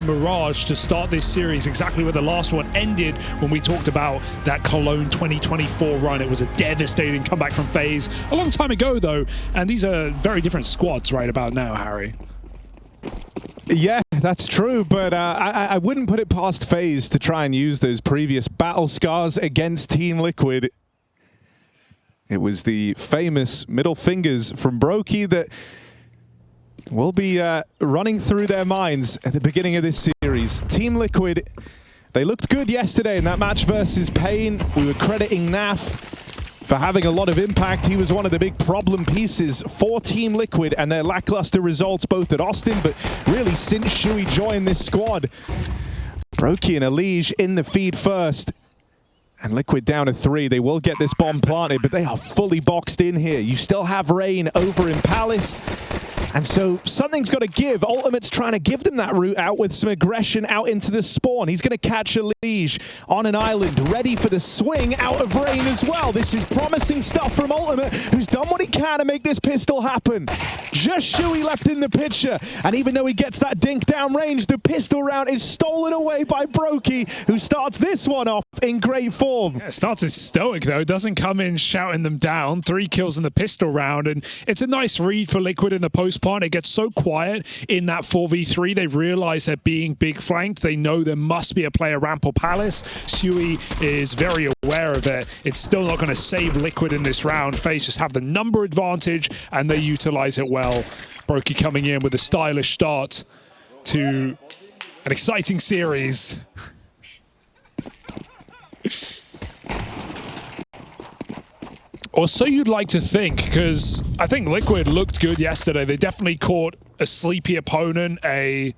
Mirage to start this series, exactly where the last one ended when we talked about that Cologne 2024 run. It was a devastating comeback from FaZe a long time ago, though, and these are very different squads right about now, Harry. Yeah, that's true, but I wouldn't put it past FaZe to try and use those previous battle scars against Team Liquid. It was the famous middle fingers from Brokey that will be running through their minds at the beginning of this series. Team Liquid, they looked good yesterday in that match versus Pain. We were crediting Naf for having a lot of impact. He was one of the big problem pieces for Team Liquid and their lackluster results both at Austin, but really since Shuey joined this squad. Brokey and Elige in the feed first. And Liquid down to 3. They will get this bomb planted, but they are fully boxed in here. You still have Rain over in Palace. And so something's got to give. Ultimate's trying to give them that route out with some aggression out into the spawn. He's going to catch Elige on an island, ready for the swing out of Rain as well. This is promising stuff from Ultimate, who's done what he can to make this pistol happen. Just Shuey left in the picture. And even though he gets that dink down range, the pistol round is stolen away by Brokey, who starts this one off in great form. Yeah, starts as stoic, though. Doesn't come in shouting them down. 3 kills in the pistol round. And it's a nice read for Liquid in the post part. It gets so quiet in that 4v3. They realize they're being big flanked. They know there must be a player ramp or Palace. Shuey is very aware of it. It's still not going to save Liquid in this round. FaZe just have the number advantage and they utilize it well. Brokey coming in with a stylish start to an exciting series. Or so you'd like to think, because I think Liquid looked good yesterday. They definitely caught a sleepy opponent, a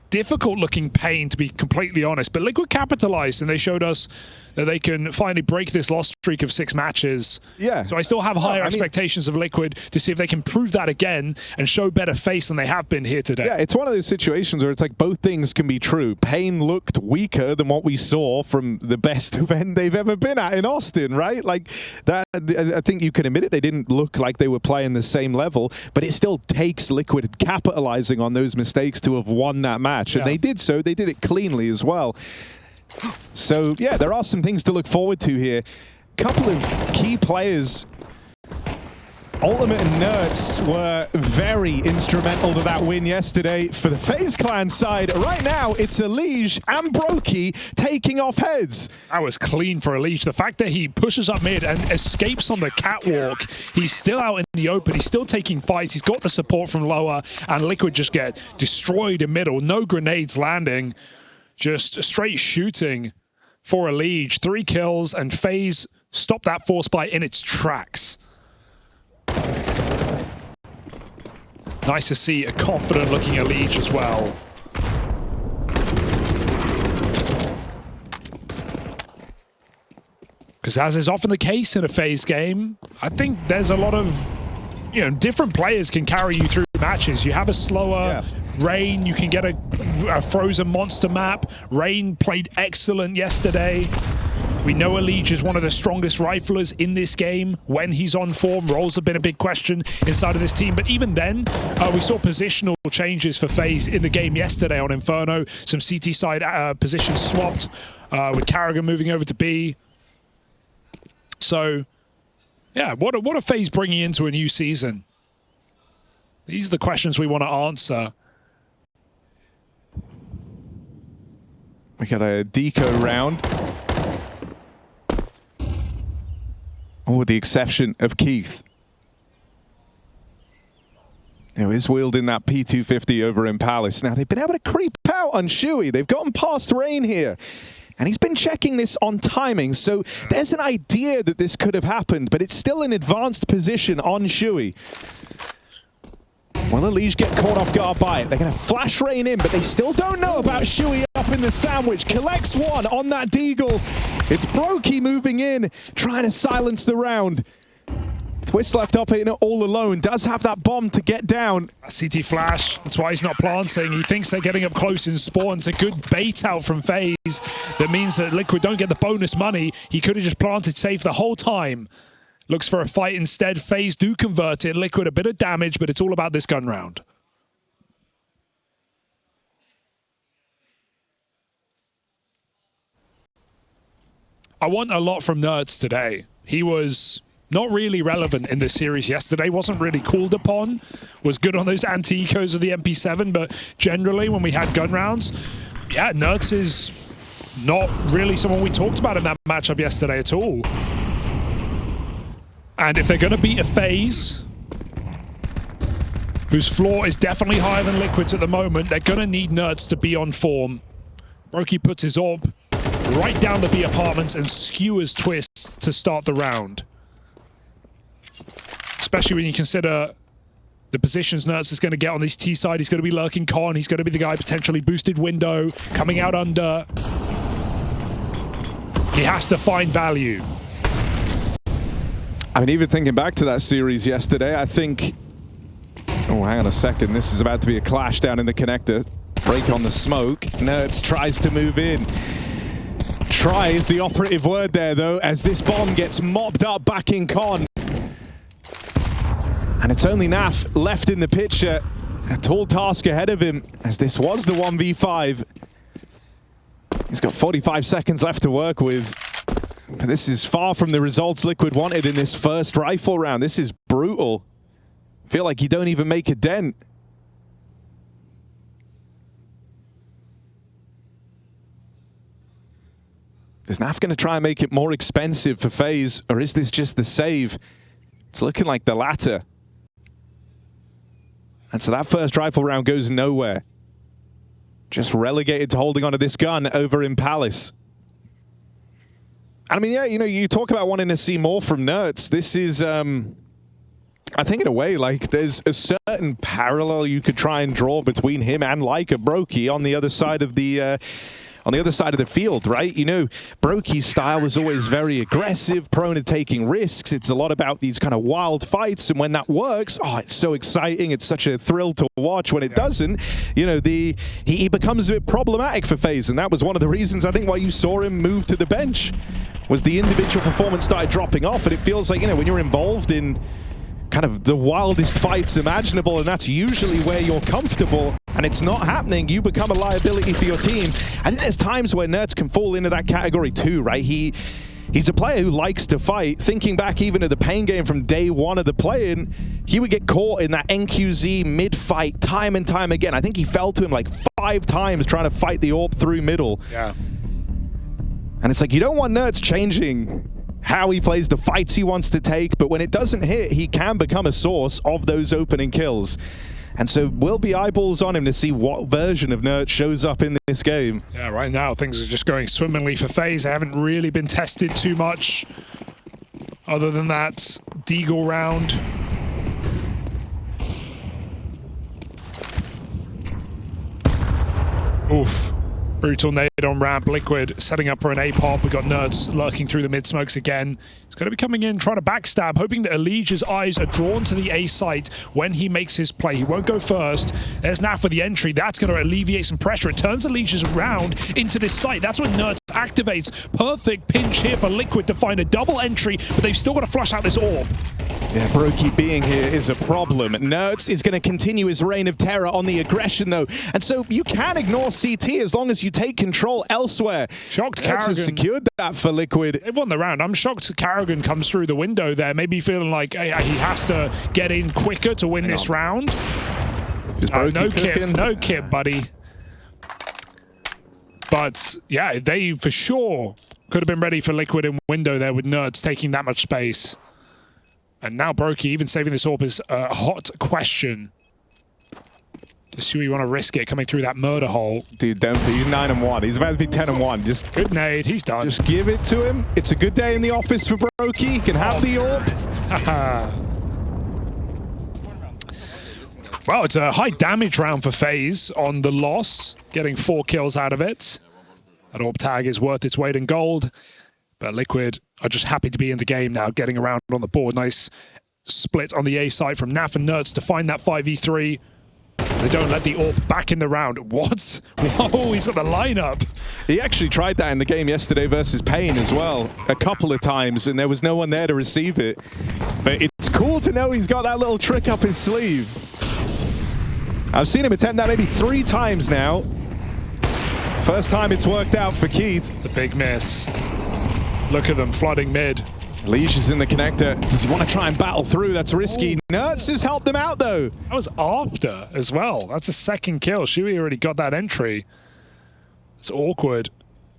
difficult-looking Pain, to be completely honest. But Liquid capitalized, and they showed us that they can finally break this loss streak of 6 matches. Yeah. So I still have higher expectations of Liquid to see if they can prove that again and show better face than they have been here today. Yeah, it's one of those situations where it's like both things can be true. Pain looked weaker than what we saw from the best event they've ever been at in Austin, right? Like that, I think you can admit it. They didn't look like they were playing the same level, but it still takes Liquid capitalizing on those mistakes to have won that match. And they did so. They did it cleanly as well. So, yeah, there are some things to look forward to here. Couple of key players, Ultimate and Nerds, were very instrumental to that win yesterday for the FaZe Clan side. Right now, it's Elige and Brokey taking off heads. That was clean for Elige. The fact that he pushes up mid and escapes on the catwalk, he's still out in the open, he's still taking fights, he's got the support from lower, and Liquid just get destroyed in middle. No grenades landing. Just straight shooting for Elige. 3 kills, and FaZe stopped that force buy in its tracks. Nice to see a confident-looking Elige as well. Because as is often the case in a FaZe game, I think there's a lot of, different players can carry you through matches. You have a slower Rain, you can get a frozen monster map. Rain played excellent yesterday. We know Elige is one of the strongest riflers in this game when he's on form. Roles have been a big question inside of this team, but even then, we saw positional changes for FaZe in the game yesterday on Inferno. Some CT side positions swapped, with Carrigan moving over to B. So, yeah, what are FaZe bringing into a new season? These are the questions we want to answer. We got a deco round. With the exception of Keith. Who is wielding that P250 over in Palace. Now, they've been able to creep out on Shuey. They've gotten past Rain here. And he's been checking this on timing, so there's an idea that this could have happened, but it's still an advanced position on Shuey. Will Elige get caught off guard by it? They're going to flash Rain in, but they still don't know about Shuey up in the sandwich. Collects one on that deagle. It's Brokey moving in, trying to silence the round. Twist left up in it all alone. Does have that bomb to get down. CT flash. That's why he's not planting. He thinks they're getting up close in spawn. It's a good bait out from FaZe. That means that Liquid don't get the bonus money. He could have just planted safe the whole time. Looks for a fight instead. FaZe do convert it. Liquid a bit of damage, but it's all about this gun round. I want a lot from Nerds today. He was not really relevant in this series yesterday, wasn't really called upon, was good on those anti-ecos of the MP7, but generally when we had gun rounds, yeah, Nerds is not really someone we talked about in that matchup yesterday at all. And if they're going to beat a FaZe, whose floor is definitely higher than Liquid's at the moment, they're going to need Nerds to be on form. Brokey puts his orb right down the B apartments and skewers Twist to start the round. Especially when you consider the positions Nerds is going to get on this T side. He's going to be lurking con. He's going to be the guy potentially boosted window, coming out under. He has to find value. I mean, even thinking back to that series yesterday, I think... Oh, hang on a second. This is about to be a clash down in the connector. Break on the smoke. Nerds tries to move in. Try is the operative word there, though, as this bomb gets mopped up back in con. And it's only Naf left in the picture. A tall task ahead of him, as this was the 1v5. He's got 45 seconds left to work with. But this is far from the results Liquid wanted in this first rifle round. This is brutal. Feel like you don't even make a dent. Is Naf going to try and make it more expensive for FaZe, or is this just the save? It's looking like the latter. And so that first rifle round goes nowhere. Just relegated to holding onto this gun over in Palace. I mean, yeah, you know, you talk about wanting to see more from Nerds. This is, I think in a way, like, there's a certain parallel you could try and draw between him and like a Brokey on the other side of the field, right? You know, Brokey's style was always very aggressive, prone to taking risks. It's a lot about these kind of wild fights, and when that works, oh, it's so exciting. It's such a thrill to watch. When it doesn't, you know, he becomes a bit problematic for FaZe, and that was one of the reasons I think why you saw him move to the bench, was the individual performance started dropping off, and it feels like, you know, when you're involved in kind of the wildest fights imaginable, and that's usually where you're comfortable, and it's not happening, you become a liability for your team. I think there's times where Nerds can fall into that category too, right? He's a player who likes to fight. Thinking back even to the pain game from day one of the play-in, he would get caught in that NQZ mid-fight time and time again. I think he fell to him like 5 times trying to fight the AWP through middle. Yeah. And it's like, you don't want Nerds changing how he plays, the fights he wants to take, but when it doesn't hit, he can become a source of those opening kills. And so we'll be eyeballs on him to see what version of Nerds shows up in this game. Yeah, right now things are just going swimmingly for FaZe. They haven't really been tested too much other than that Deagle round. Oof. Brutal nade on ramp. Liquid setting up for an A-pop. We got Nerds lurking through the mid-smokes again. He's going to be coming in, trying to backstab, hoping that Elige's eyes are drawn to the A site when he makes his play. He won't go first. There's Naf for the entry. That's going to alleviate some pressure. It turns Elige's round into this site. That's when Nerds activates. Perfect pinch here for Liquid to find a double entry, but they've still got to flush out this orb. Yeah, Brokey being here is a problem. Nerds is going to continue his reign of terror on the aggression, though. And so you can ignore CT as long as you take control elsewhere. Shocked Nerds Karrigan has secured that for Liquid. They've won the round. I'm shocked Karrigan comes through the window there, maybe feeling like he has to get in quicker to win this round. No kit, buddy. But yeah, they for sure could have been ready for Liquid in window there with Nerds taking that much space. And now Brokey even saving this AWP is a hot question. Just see where you want to risk it coming through that murder hole. Dude, don't be. He's 9-1. He's about to be 10-1. Just good nade. He's done. Just give it to him. It's a good day in the office for Brokey. He can have the AWP. Well, it's a high damage round for FaZe on the loss, getting 4 kills out of it. That AWP tag is worth its weight in gold. But Liquid are just happy to be in the game now, getting around on the board. Nice split on the A side from Naf and Nerds to find that 5v3. They don't let the AWP back in the round. What? Whoa, he's got the lineup. He actually tried that in the game yesterday versus Payne as well, a couple of times, and there was no one there to receive it. But it's cool to know he's got that little trick up his sleeve. I've seen him attempt that maybe 3 times now. First time it's worked out for Keith. It's a big miss. Look at them flooding mid. Liege is in the connector. Does he want to try and battle through? That's risky. Nerds has helped them out, though. That was after as well. That's a second kill. Shui already got that entry. It's awkward.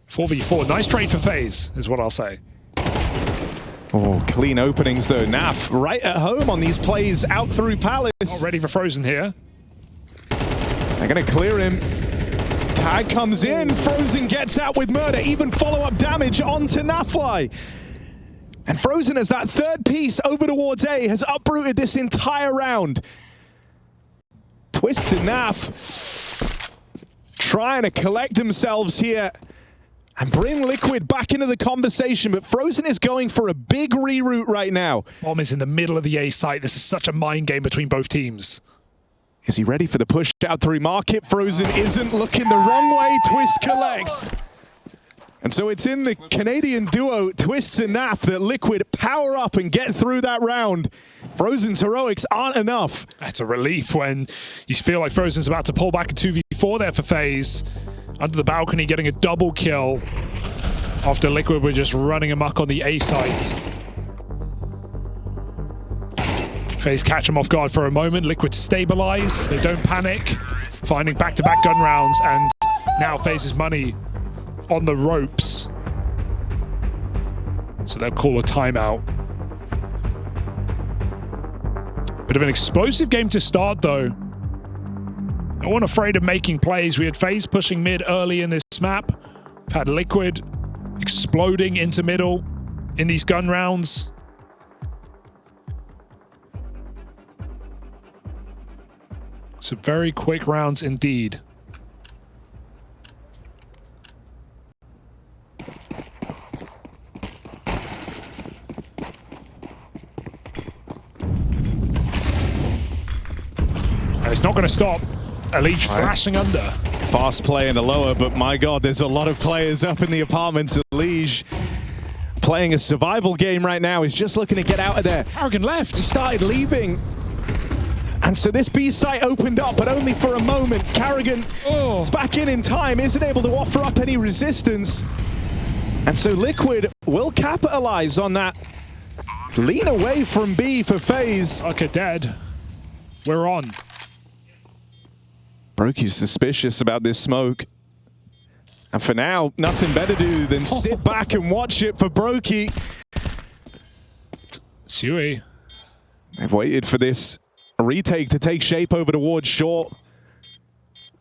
4v4. Nice trade for FaZe, is what I'll say. Oh, clean openings, though. Naf right at home on these plays out through Palace. Not ready for Frozen here. They're going to clear him. Tag comes in. Frozen gets out with murder. Even follow-up damage onto Nafly. And Frozen, as that third piece over towards A, has uprooted this entire round. Twist to Naf. Trying to collect themselves here and bring Liquid back into the conversation, but Frozen is going for a big reroute right now. Bomb is in the middle of the A site. This is such a mind game between both teams. Is he ready for the push out through market? Frozen isn't looking the wrong way. Twist collects. And so it's in the Canadian duo, Twist and Naf, that Liquid power up and get through that round. Frozen's heroics aren't enough. That's a relief when you feel like Frozen's about to pull back a 2v4 there for FaZe. Under the balcony, getting a double kill after Liquid were just running amok on the A site. FaZe catch them off guard for a moment. Liquid stabilize. They don't panic. Finding back-to-back gun rounds, and now FaZe's money on the ropes. So they'll call a timeout. Bit of an explosive game to start, though. No one afraid of making plays. We had FaZe pushing mid early in this map. We've had Liquid exploding into middle in these gun rounds. Some very quick rounds indeed. And it's not going to stop. Liege flashing under. Fast play in the lower, but my God, there's a lot of players up in the apartments. Liege playing a survival game right now. He's just looking to get out of there. Karrigan left. He started leaving. And so this B site opened up, but only for a moment. Karrigan is back in time, isn't able to offer up any resistance. And so Liquid will capitalize on that lean away from B for FaZe. Okay, dead. We're on. Broky's suspicious about this smoke. And for now, nothing better to do than sit back and watch it for Broky. Sui. They've waited for this retake to take shape over towards short.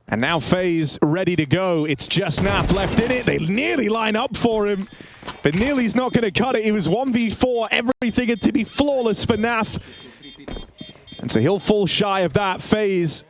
And now FaZe ready to go. It's just Naf left in it. They nearly line up for him, but nearly's not going to cut it. He was 1v4. Everything had to be flawless for Naf. And so he'll fall shy of that. FaZe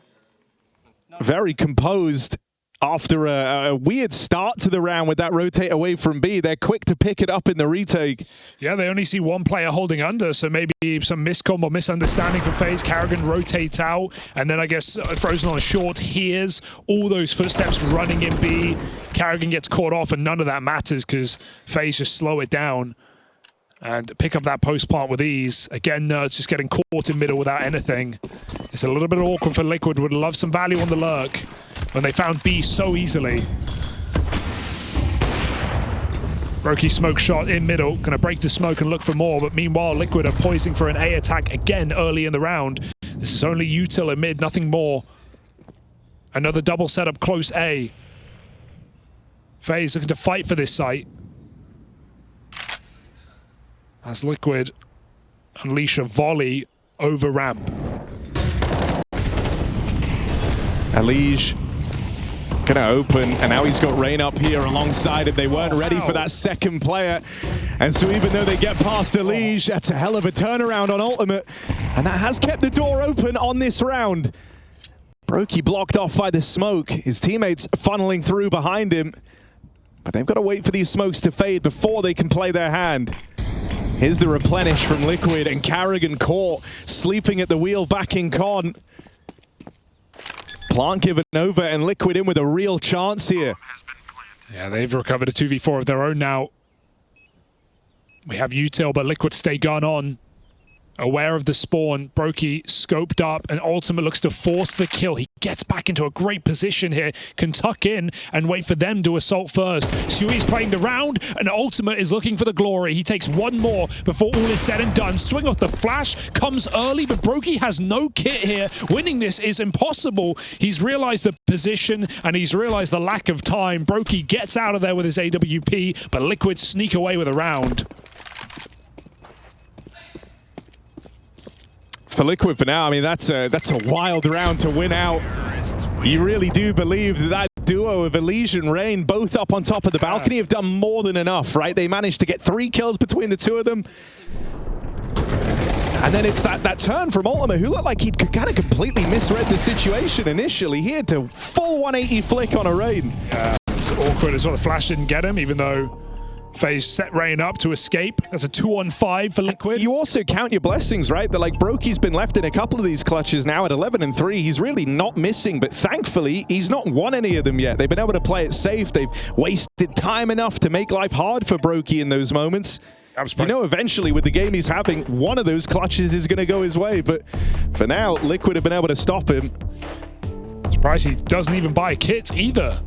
very composed after a weird start to the round with that rotate away from B. They're quick to pick it up in the retake. Yeah, they only see one player holding under, so maybe some miscom or misunderstanding for FaZe. Karrigan rotates out, and then I guess Frozen on a short hears all those footsteps running in B. Karrigan gets caught off, and none of that matters because FaZe just slow it down and pick up that post plant with ease. Again, Nerds just getting caught in middle without anything. It's a little bit awkward for Liquid. Would love some value on the lurk when they found B so easily. Broky smoke shot in middle. Gonna break the smoke and look for more, but meanwhile, Liquid are poising for an A attack again early in the round. This is only util in mid, nothing more. Another double setup close A. FaZe looking to fight for this site. As Liquid unleash a volley over ramp. Liege gonna open, and now he's got Rain up here alongside him. They weren't ready for that second player. And so even though they get past Liege, that's a hell of a turnaround on Ultimate. And that has kept the door open on this round. Broky blocked off by the smoke. His teammates funneling through behind him. But they've got to wait for these smokes to fade before they can play their hand. Here's the replenish from Liquid, and Karrigan caught, sleeping at the wheel back in con. Plant given over, and Liquid in with a real chance here. Yeah, they've recovered a 2v4 of their own now. We have util, but Liquid stay gun on. Aware of the spawn, Brokey scoped up, and Ultimate looks to force the kill. He gets back into a great position here, can tuck in and wait for them to assault first. Sui's playing the round, and Ultimate is looking for the glory. He takes one more before all is said and done. Swing off the flash, comes early, but Brokey has no kit here. Winning this is impossible. He's realized the position, and he's realized the lack of time. Brokey gets out of there with his AWP, but Liquid sneak away with a round. For Liquid for now, I mean, that's a wild round to win out. You really do believe that that duo of Elysian Rain, both up on top of the balcony, have done more than enough, right? They managed to get 3 kills between the two of them. And then it's that turn from Ultimate, who looked like he'd kind of completely misread the situation initially. He had to full 180 flick on a Rain. Yeah, it's awkward as well. The flash didn't get him, even though FaZe set Rain up to escape. That's a 2-on-5 for Liquid. You also count your blessings, right? That like Brokey's been left in a couple of these clutches now at 11-3. He's really not missing, but thankfully he's not won any of them yet. They've been able to play it safe. They've wasted time enough to make life hard for Brokey in those moments. You know, eventually with the game he's having, one of those clutches is going to go his way, but for now, Liquid have been able to stop him. Surprised he doesn't even buy a kit either.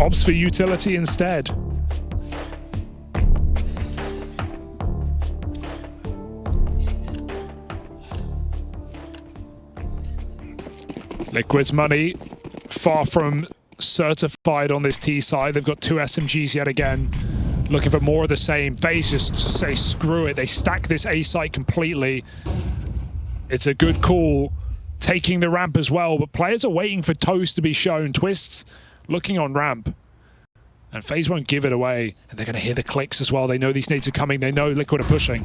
Opts for utility instead. Liquid's money far from certified on this T side. They've got 2 SMGs yet again. Looking for more of the same. FaZe just say screw it. They stack this A site completely. It's a good call. Taking the ramp as well, but players are waiting for Toast to be shown. Twists looking on ramp, and FaZe won't give it away, and they're going to hear the clicks as well. They know these nades are coming. They know Liquid are pushing.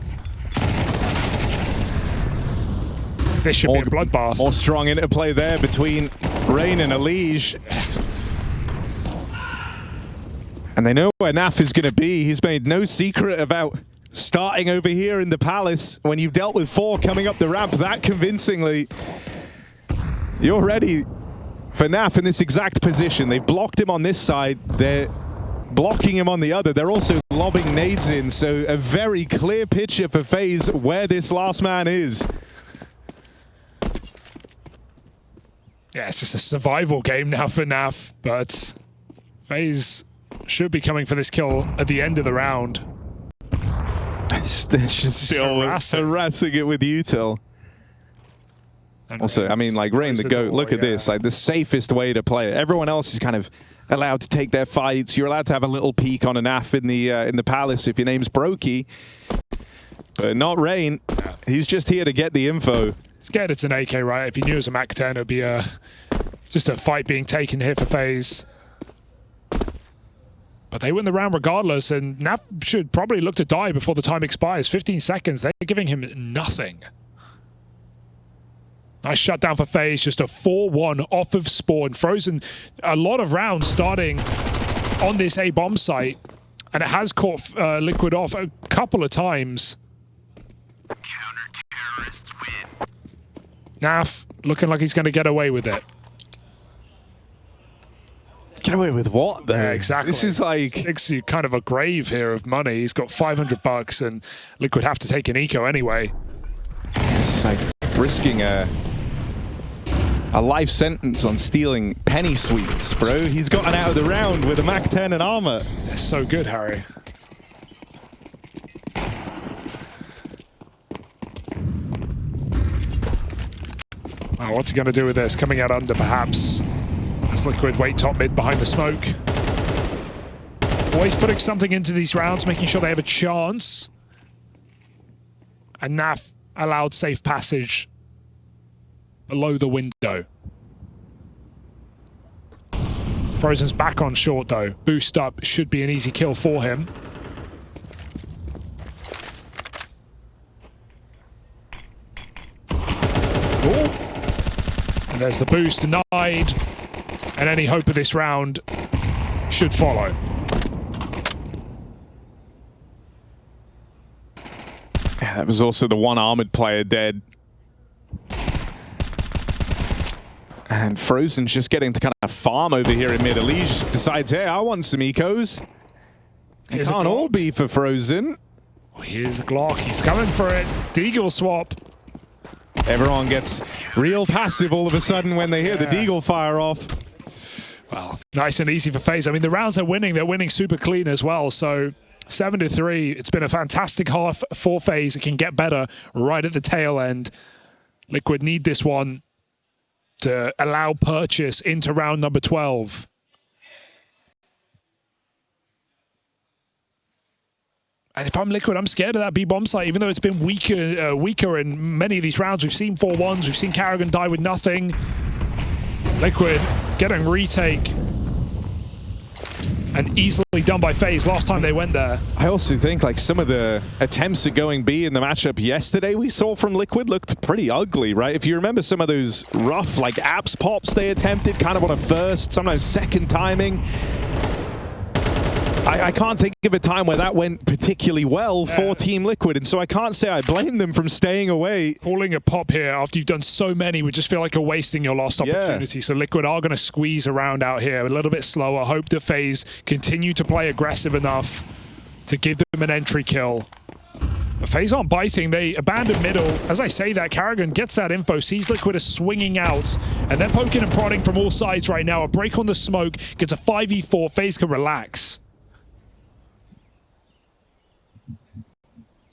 This should be a bloodbath. More strong interplay there between Rain and Elige. And they know where Naf is going to be. He's made no secret about starting over here in the Palace. When you've dealt with 4 coming up the ramp that convincingly, you're ready for Naf in this exact position. They've blocked him on this side. They're blocking him on the other. They're also lobbing nades in. So a very clear picture for FaZe where this last man is. Yeah, it's just a survival game now for Naf, but FaZe should be coming for this kill at the end of the round. They're just still harassing it with util. Also, I mean, like, Rain the GOAT, look at this. Like, the safest way to play it. Everyone else is kind of allowed to take their fights. You're allowed to have a little peek on a NAF in the Palace if your name's Brokey. But not Rain. He's just here to get the info. Scared it's an AK, right? If he knew it was a Mac 10, it would be just a fight being taken here for FaZe. But they win the round regardless, and Naf should probably look to die before the time expires. 15 seconds, they're giving him nothing. Nice shutdown for FaZe, just a 4-1 off of spawn. Frozen a lot of rounds starting on this A-bomb site, and it has caught Liquid off a couple of times. Counter-terrorists win. Naf looking like he's going to get away with it. Get away with what, though? Yeah, exactly. This is like... Makes you kind of a grave here of money. He's got $500, and Liquid have to take an eco anyway. It's like risking a life sentence on stealing penny sweets, bro. He's gotten out of the round with a Mac 10 and armor. That's so good, Harry. Oh, what's he going to do with this? Coming out under, perhaps. As Liquid wait top mid behind the smoke. Always putting something into these rounds, making sure they have a chance. And Naf allowed safe passage below the window. Frozen's back on short, though. Boost up should be an easy kill for him. Ooh. And there's the boost denied. And any hope of this round should follow. Yeah, that was also the one armored player dead. And Frozen's just getting to kind of farm over here in mid. Elige decides, hey, I want some ecos. It can't all be for Frozen. Here's a Glock. He's coming for it. Deagle swap. Everyone gets real passive all of a sudden when they hear the Deagle fire off. Well, nice and easy for FaZe. I mean, the rounds are winning. They're winning super clean as well. So 7-3. It's been a fantastic half for FaZe. It can get better right at the tail end. Liquid need this one to allow purchase into round number 12. And if I'm Liquid, I'm scared of that B-bomb site, even though it's been weaker in many of these rounds. We've seen 4-1s. We've seen Karrigan die with nothing. Liquid getting retake. And easily done by FaZe last time they went there. I also think like some of the attempts at going B in the matchup yesterday we saw from Liquid looked pretty ugly, right? If you remember some of those rough like apps pops they attempted kind of on a first, sometimes second timing. I can't think of a time where that went particularly well for Team Liquid, and so I can't say I blame them from staying away. Calling a pop here after you've done so many would just feel like you're wasting your lost opportunity. So Liquid are going to squeeze around out here a little bit slower. Hope that FaZe continue to play aggressive enough to give them an entry kill. But FaZe aren't biting. They abandon middle. As I say that, Karrigan gets that info, sees Liquid as swinging out, and they're poking and prodding from all sides right now. A break on the smoke, gets a 5v4. FaZe can relax.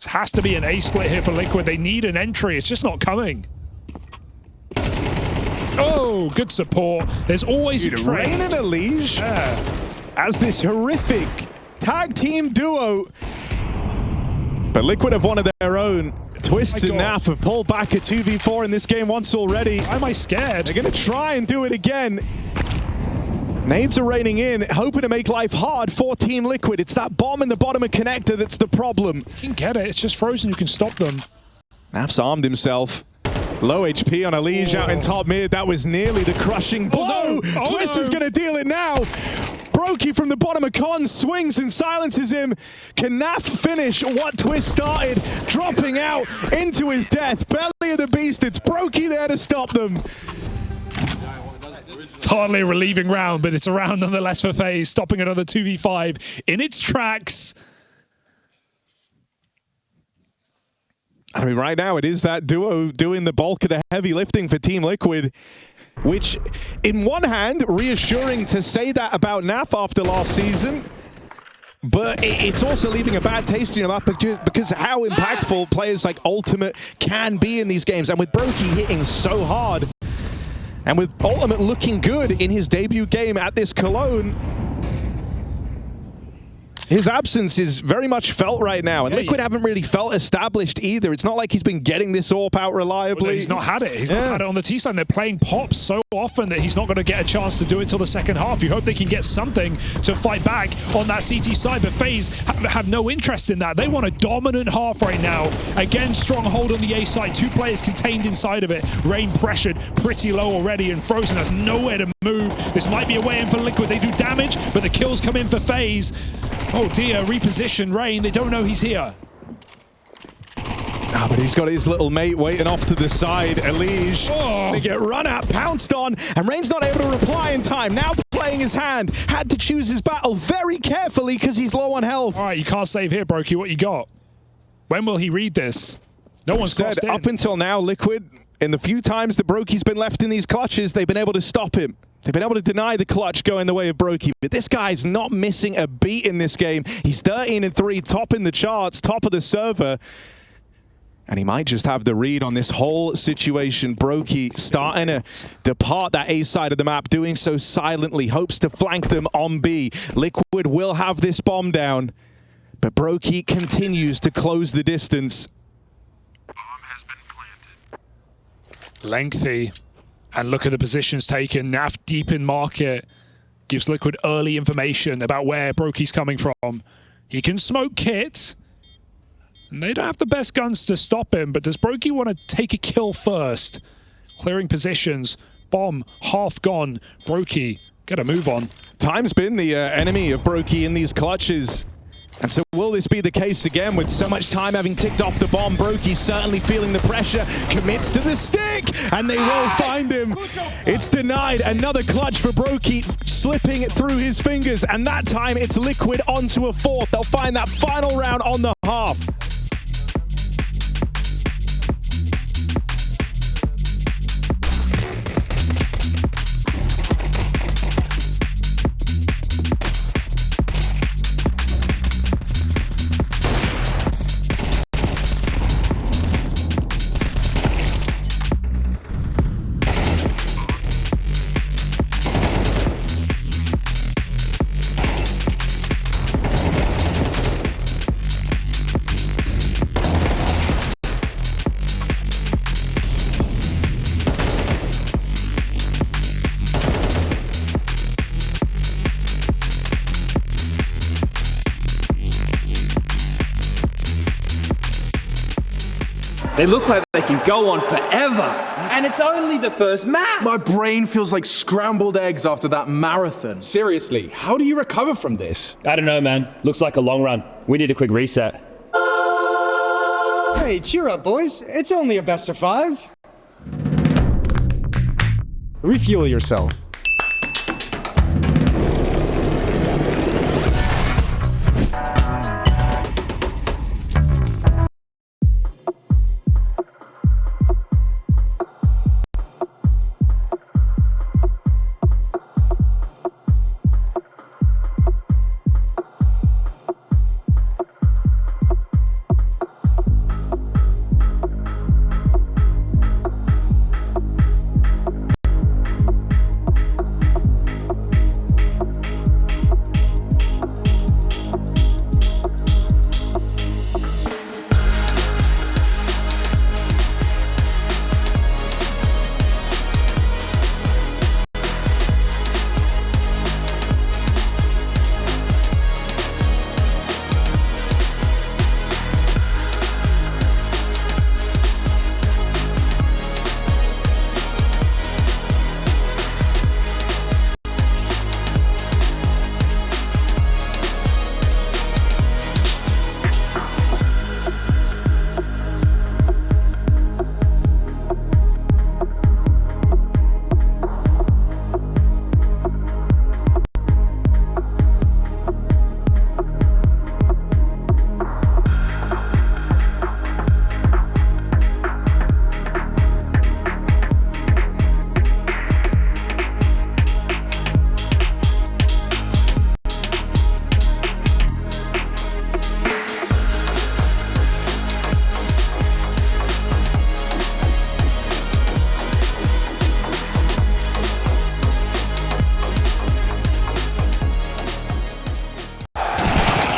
Has to be an A split here for Liquid. They need an entry. It's just not coming. Oh, good support. There's always a trade. Rain and Elige as this horrific tag team duo. But Liquid have one of their own. Twist and Naf have pulled back a 2v4 in this game once already. Why am I scared? They're going to try and do it again. Nades are raining in, hoping to make life hard for Team Liquid. It's that bomb in the bottom of connector that's the problem. You can get it. It's just Frozen who can stop them. Naf's armed himself. Low HP on Elige out in top mid. That was nearly the crushing blow. Twist is going to deal it now. Brokey from the bottom of Con swings and silences him. Can Naf finish what Twist started? Dropping out into his death. Belly of the beast. It's Brokey there to stop them. It's hardly a relieving round, but it's a round nonetheless for FaZe, stopping another 2v5 in its tracks. I mean, right now it is that duo doing the bulk of the heavy lifting for Team Liquid, which, in one hand, reassuring to say that about Naf after last season, but it's also leaving a bad taste in your mouth because how impactful players like Ultimate can be in these games, and with Brokey hitting so hard, and with Ultimate looking good in his debut game at this Cologne, his absence is very much felt right now, and Liquid haven't really felt established either. It's not like he's been getting this AWP out reliably. Well, he's not had it. He's not had it on the T side. They're playing pops so often that he's not going to get a chance to do it till the second half. You hope they can get something to fight back on that CT side, but FaZe have no interest in that. They want a dominant half right now. Again, stronghold on the A side. 2 players contained inside of it. Rain pressured pretty low already, and Frozen has nowhere to move. This might be a way in for Liquid. They do damage, but the kills come in for FaZe. Oh dear, reposition Rain. They don't know he's here. But he's got his little mate waiting off to the side. Elige, they get run at, pounced on, and Rain's not able to reply in time. Now playing his hand, had to choose his battle very carefully because he's low on health. All right, you can't save here, Brokey. What you got? When will he read this? No one's said up until now, Liquid, in the few times that Brokey's been left in these clutches, they've been able to stop him. They've been able to deny the clutch going the way of Brokey, but this guy's not missing a beat in this game. He's 13-3, top in the charts, top of the server. And he might just have the read on this whole situation. Brokey starting to depart that A side of the map, doing so silently, hopes to flank them on B. Liquid will have this bomb down, but Brokey continues to close the distance. Bomb has been planted. Lengthy. And look at the positions taken. Naf deep in market. Gives Liquid early information about where Brokey's coming from. He can smoke Kit. And they don't have the best guns to stop him, but does Brokey want to take a kill first? Clearing positions. Bomb half gone. Brokey, get a move on. Time's been the enemy of Brokey in these clutches. And so will this be the case again with so much time having ticked off the bomb? Brokey certainly feeling the pressure, commits to the stick, and they will find him. It's denied. Another clutch for Brokey, slipping through his fingers, and that time it's Liquid onto a fourth. They'll find that final round on the half. They look like they can go on forever, and it's only the first map. My brain feels like scrambled eggs after that marathon. Seriously, how do you recover from this? I don't know, man. Looks like a long run. We need a quick reset. Hey, cheer up, boys. It's only a best of 5. Refuel yourself.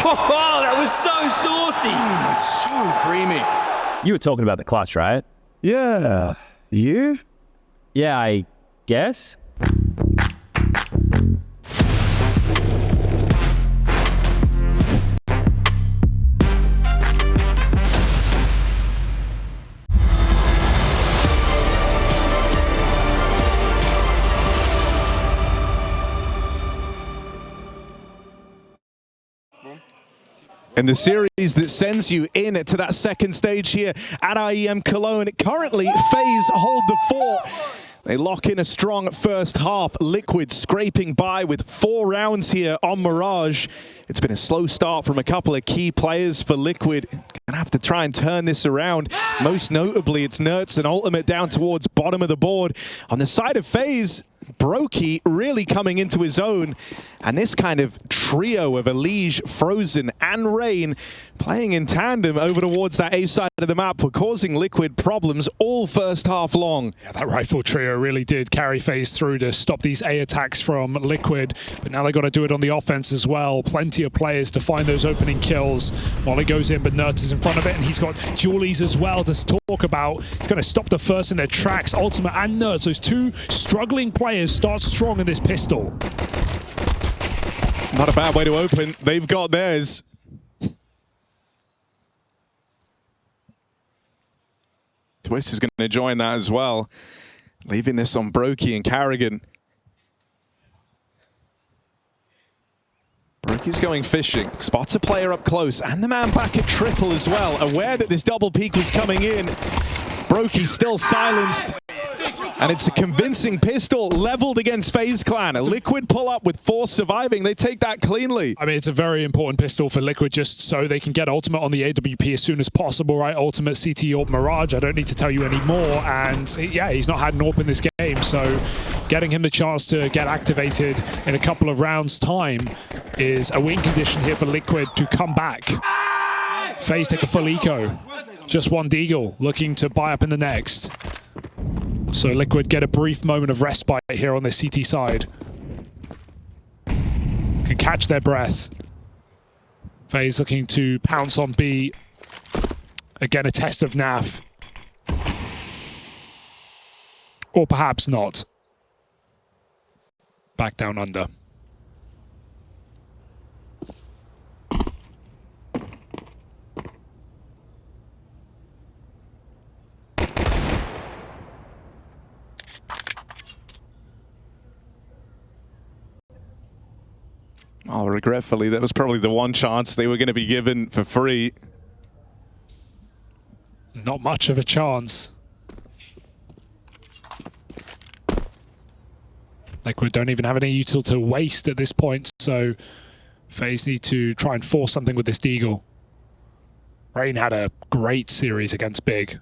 Oh, that was so saucy. It's so creamy. You were talking about the clutch, right? Yeah. You? Yeah, I guess. And the series that sends you in to that second stage here at IEM Cologne. Currently, FaZe hold the fort. They lock in a strong first half. Liquid scraping by with 4 rounds here on Mirage. It's been a slow start from a couple of key players for Liquid. Gonna have to try and turn this around. Most notably, it's Nerds and Ultimate down towards bottom of the board. On the side of FaZe, Brokey really coming into his own. And this kind of trio of Elige, Frozen, and Rain playing in tandem over towards that A side of the map were causing Liquid problems all first half long. Yeah, that rifle trio really did carry FaZe through to stop these A attacks from Liquid, but now they got to do it on the offense as well. Plenty of players to find those opening kills. Molly goes in, but Nerds is in front of it, and he's got Julies as well to talk about. He's going to stop the first in their tracks. Ultimate and Nerds, those two struggling players, start strong in this pistol. Not a bad way to open. They've got theirs. Twist is going to join that as well, leaving this on Brokey and Carrigan. Brokey He's going fishing. Spots a player up close, and the man back at triple as well. Aware that this double peek was coming in. Brokey's still silenced. And it's a convincing pistol leveled against FaZe Clan. A Liquid pull up with 4 surviving. They take that cleanly. I mean, it's a very important pistol for Liquid just so they can get ultimate on the AWP as soon as possible, right? Ultimate CT AWP Mirage. I don't need to tell you any more. And yeah, he's not had an AWP in this game. So getting him the chance to get activated in a couple of rounds' time is a win condition here for Liquid to come back. FaZe take a full eco. Just one deagle looking to buy up in the next. So Liquid get a brief moment of respite here on the CT side. Can catch their breath. FaZe looking to pounce on B. Again, a test of NAF. Or perhaps not. Back down under. Oh, regretfully, that was probably the one chance they were going to be given for free. Not much of a chance. Liquid don't even have any util to waste at this point, so FaZe need to try and force something with this deagle. Rain had a great series against Big.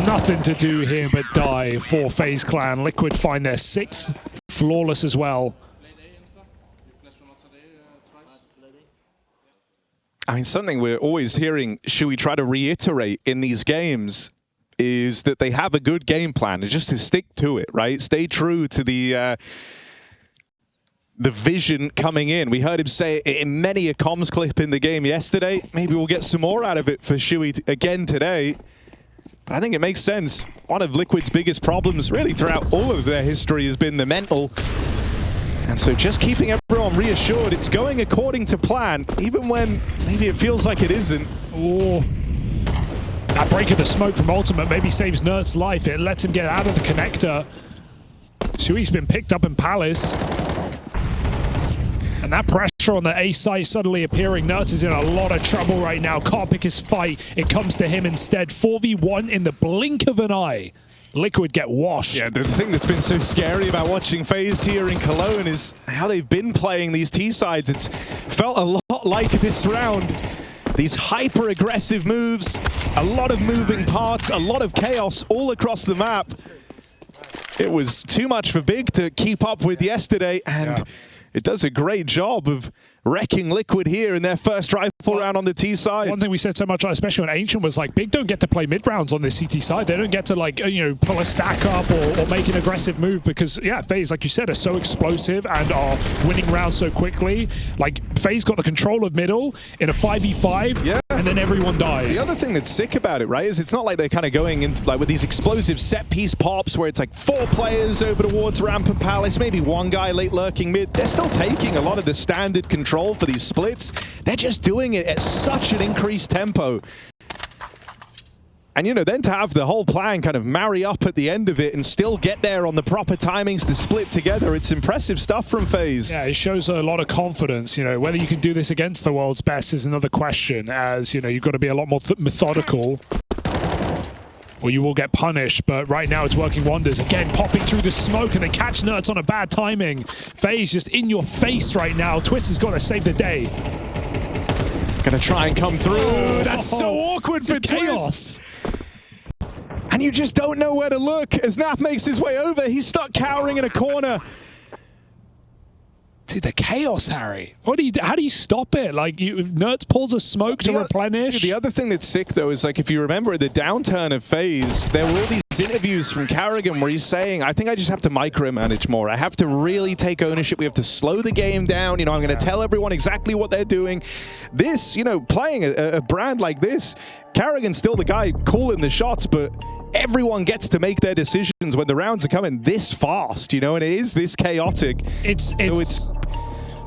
Nothing to do here but die for FaZe Clan. Liquid find their 6th, flawless as well. I mean, something we're always hearing, should we try to reiterate in these games, is that they have a good game plan, and just to stick to it, right? Stay true to the vision coming in. We heard him say it in many a comms clip in the game yesterday. Maybe we'll get some more out of it for Shuey again today. But I think it makes sense. One of Liquid's biggest problems really throughout all of their history has been the mental. And so just keeping everyone reassured it's going according to plan, even when maybe it feels like it isn't. Oh, that break of the smoke from Ultimate maybe saves Nert's life. It lets him get out of the connector. Shui's been picked up in Palace. And that pressure on the A site suddenly appearing. Nert is in a lot of trouble right now. Can't pick his fight. It comes to him instead. 4v1 in the blink of an eye. Liquid get washed. Yeah, the thing that's been so scary about watching FaZe here in Cologne is how they've been playing these T-sides. It's felt a lot like this round. These hyper-aggressive moves, a lot of moving parts, a lot of chaos all across the map. It was too much for Big to keep up with yesterday, and it does a great job of wrecking Liquid here in their first rifle round on the T side. One thing we said so much, especially on Ancient, was like, Big don't get to play mid rounds on this CT side. They don't get to, like, you know, pull a stack up or make an aggressive move because, yeah, FaZe, like you said, are so explosive and are winning rounds so quickly. Like, FaZe got the control of middle in a 5v5, and then everyone died. The other thing that's sick about it, right, is it's not like they're kind of going into, like, with these explosive set-piece pops where it's like 4 players over towards ramp and Palace, maybe 1 guy late lurking mid. They're still taking a lot of the standard control for these splits. They're just doing it at such an increased tempo. And, you know, then to have the whole plan kind of marry up at the end of it and still get there on the proper timings to split together, it's impressive stuff from FaZe. Yeah, it shows a lot of confidence. You know, whether you can do this against the world's best is another question, as, you know, you've got to be a lot more methodical or you will get punished, but right now it's working wonders. Again, popping through the smoke, and they catch Nerds on a bad timing. FaZe just in your face right now. Twist has got to save the day. Gonna try and come through. That's so awkward for chaos. And you just don't know where to look. As Naf makes his way over, he's stuck cowering in a corner. Dude, the chaos, Harry. What do you do? How do you stop it? Like, Nerds pulls a smoke to replenish. Dude, the other thing that's sick, though, is like, if you remember the downturn of FaZe, there were all these interviews from Carrigan where he's saying, I think I just have to micromanage more. I have to really take ownership. We have to slow the game down. You know, I'm going to tell everyone exactly what they're doing. This, you know, playing a brand like this, Carrigan's still the guy calling the shots, but everyone gets to make their decisions when the rounds are coming this fast, you know, and it is this chaotic. It's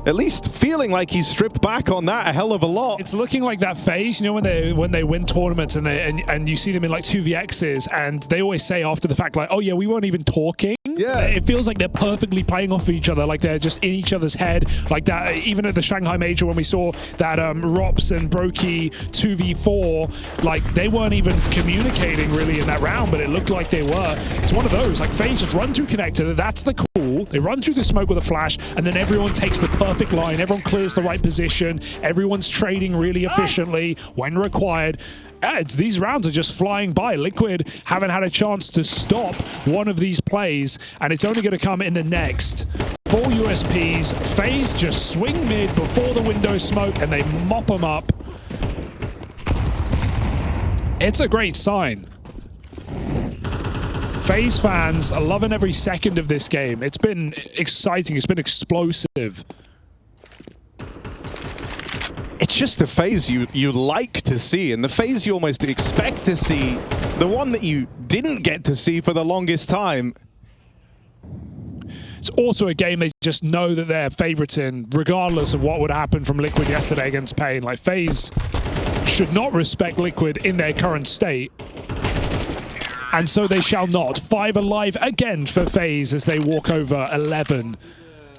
at least feeling like he's stripped back on that a hell of a lot. It's looking like that phase, you know, when they win tournaments and you see them in like 2vx's, and they always say after the fact, like, oh yeah, we weren't even talking. Yeah. It feels like they're perfectly playing off each other, like they're just in each other's head. Like that, even at the Shanghai Major when we saw that Rops and Brokey 2v4, like they weren't even communicating really in that round, but it looked like they were. It's one of those, like FaZe just run through connector, that's the call. They run through the smoke with a flash, and then everyone takes the perfect line, everyone clears the right position, everyone's trading really efficiently when required. These rounds are just flying by. Liquid haven't had a chance to stop one of these plays, and it's only going to come in the next. 4 USPs. FaZe just swing mid before the window smoke, and they mop them up. It's a great sign. FaZe fans are loving every second of this game. It's been exciting. It's been explosive. It's just the FaZe you like to see, and the FaZe you almost expect to see, the one that you didn't get to see for the longest time. It's also a game they just know that they're favorites in, regardless of what would happen from Liquid yesterday against Pain. Like, FaZe should not respect Liquid in their current state, and so they shall not. 5 alive again for FaZe as they walk over 11.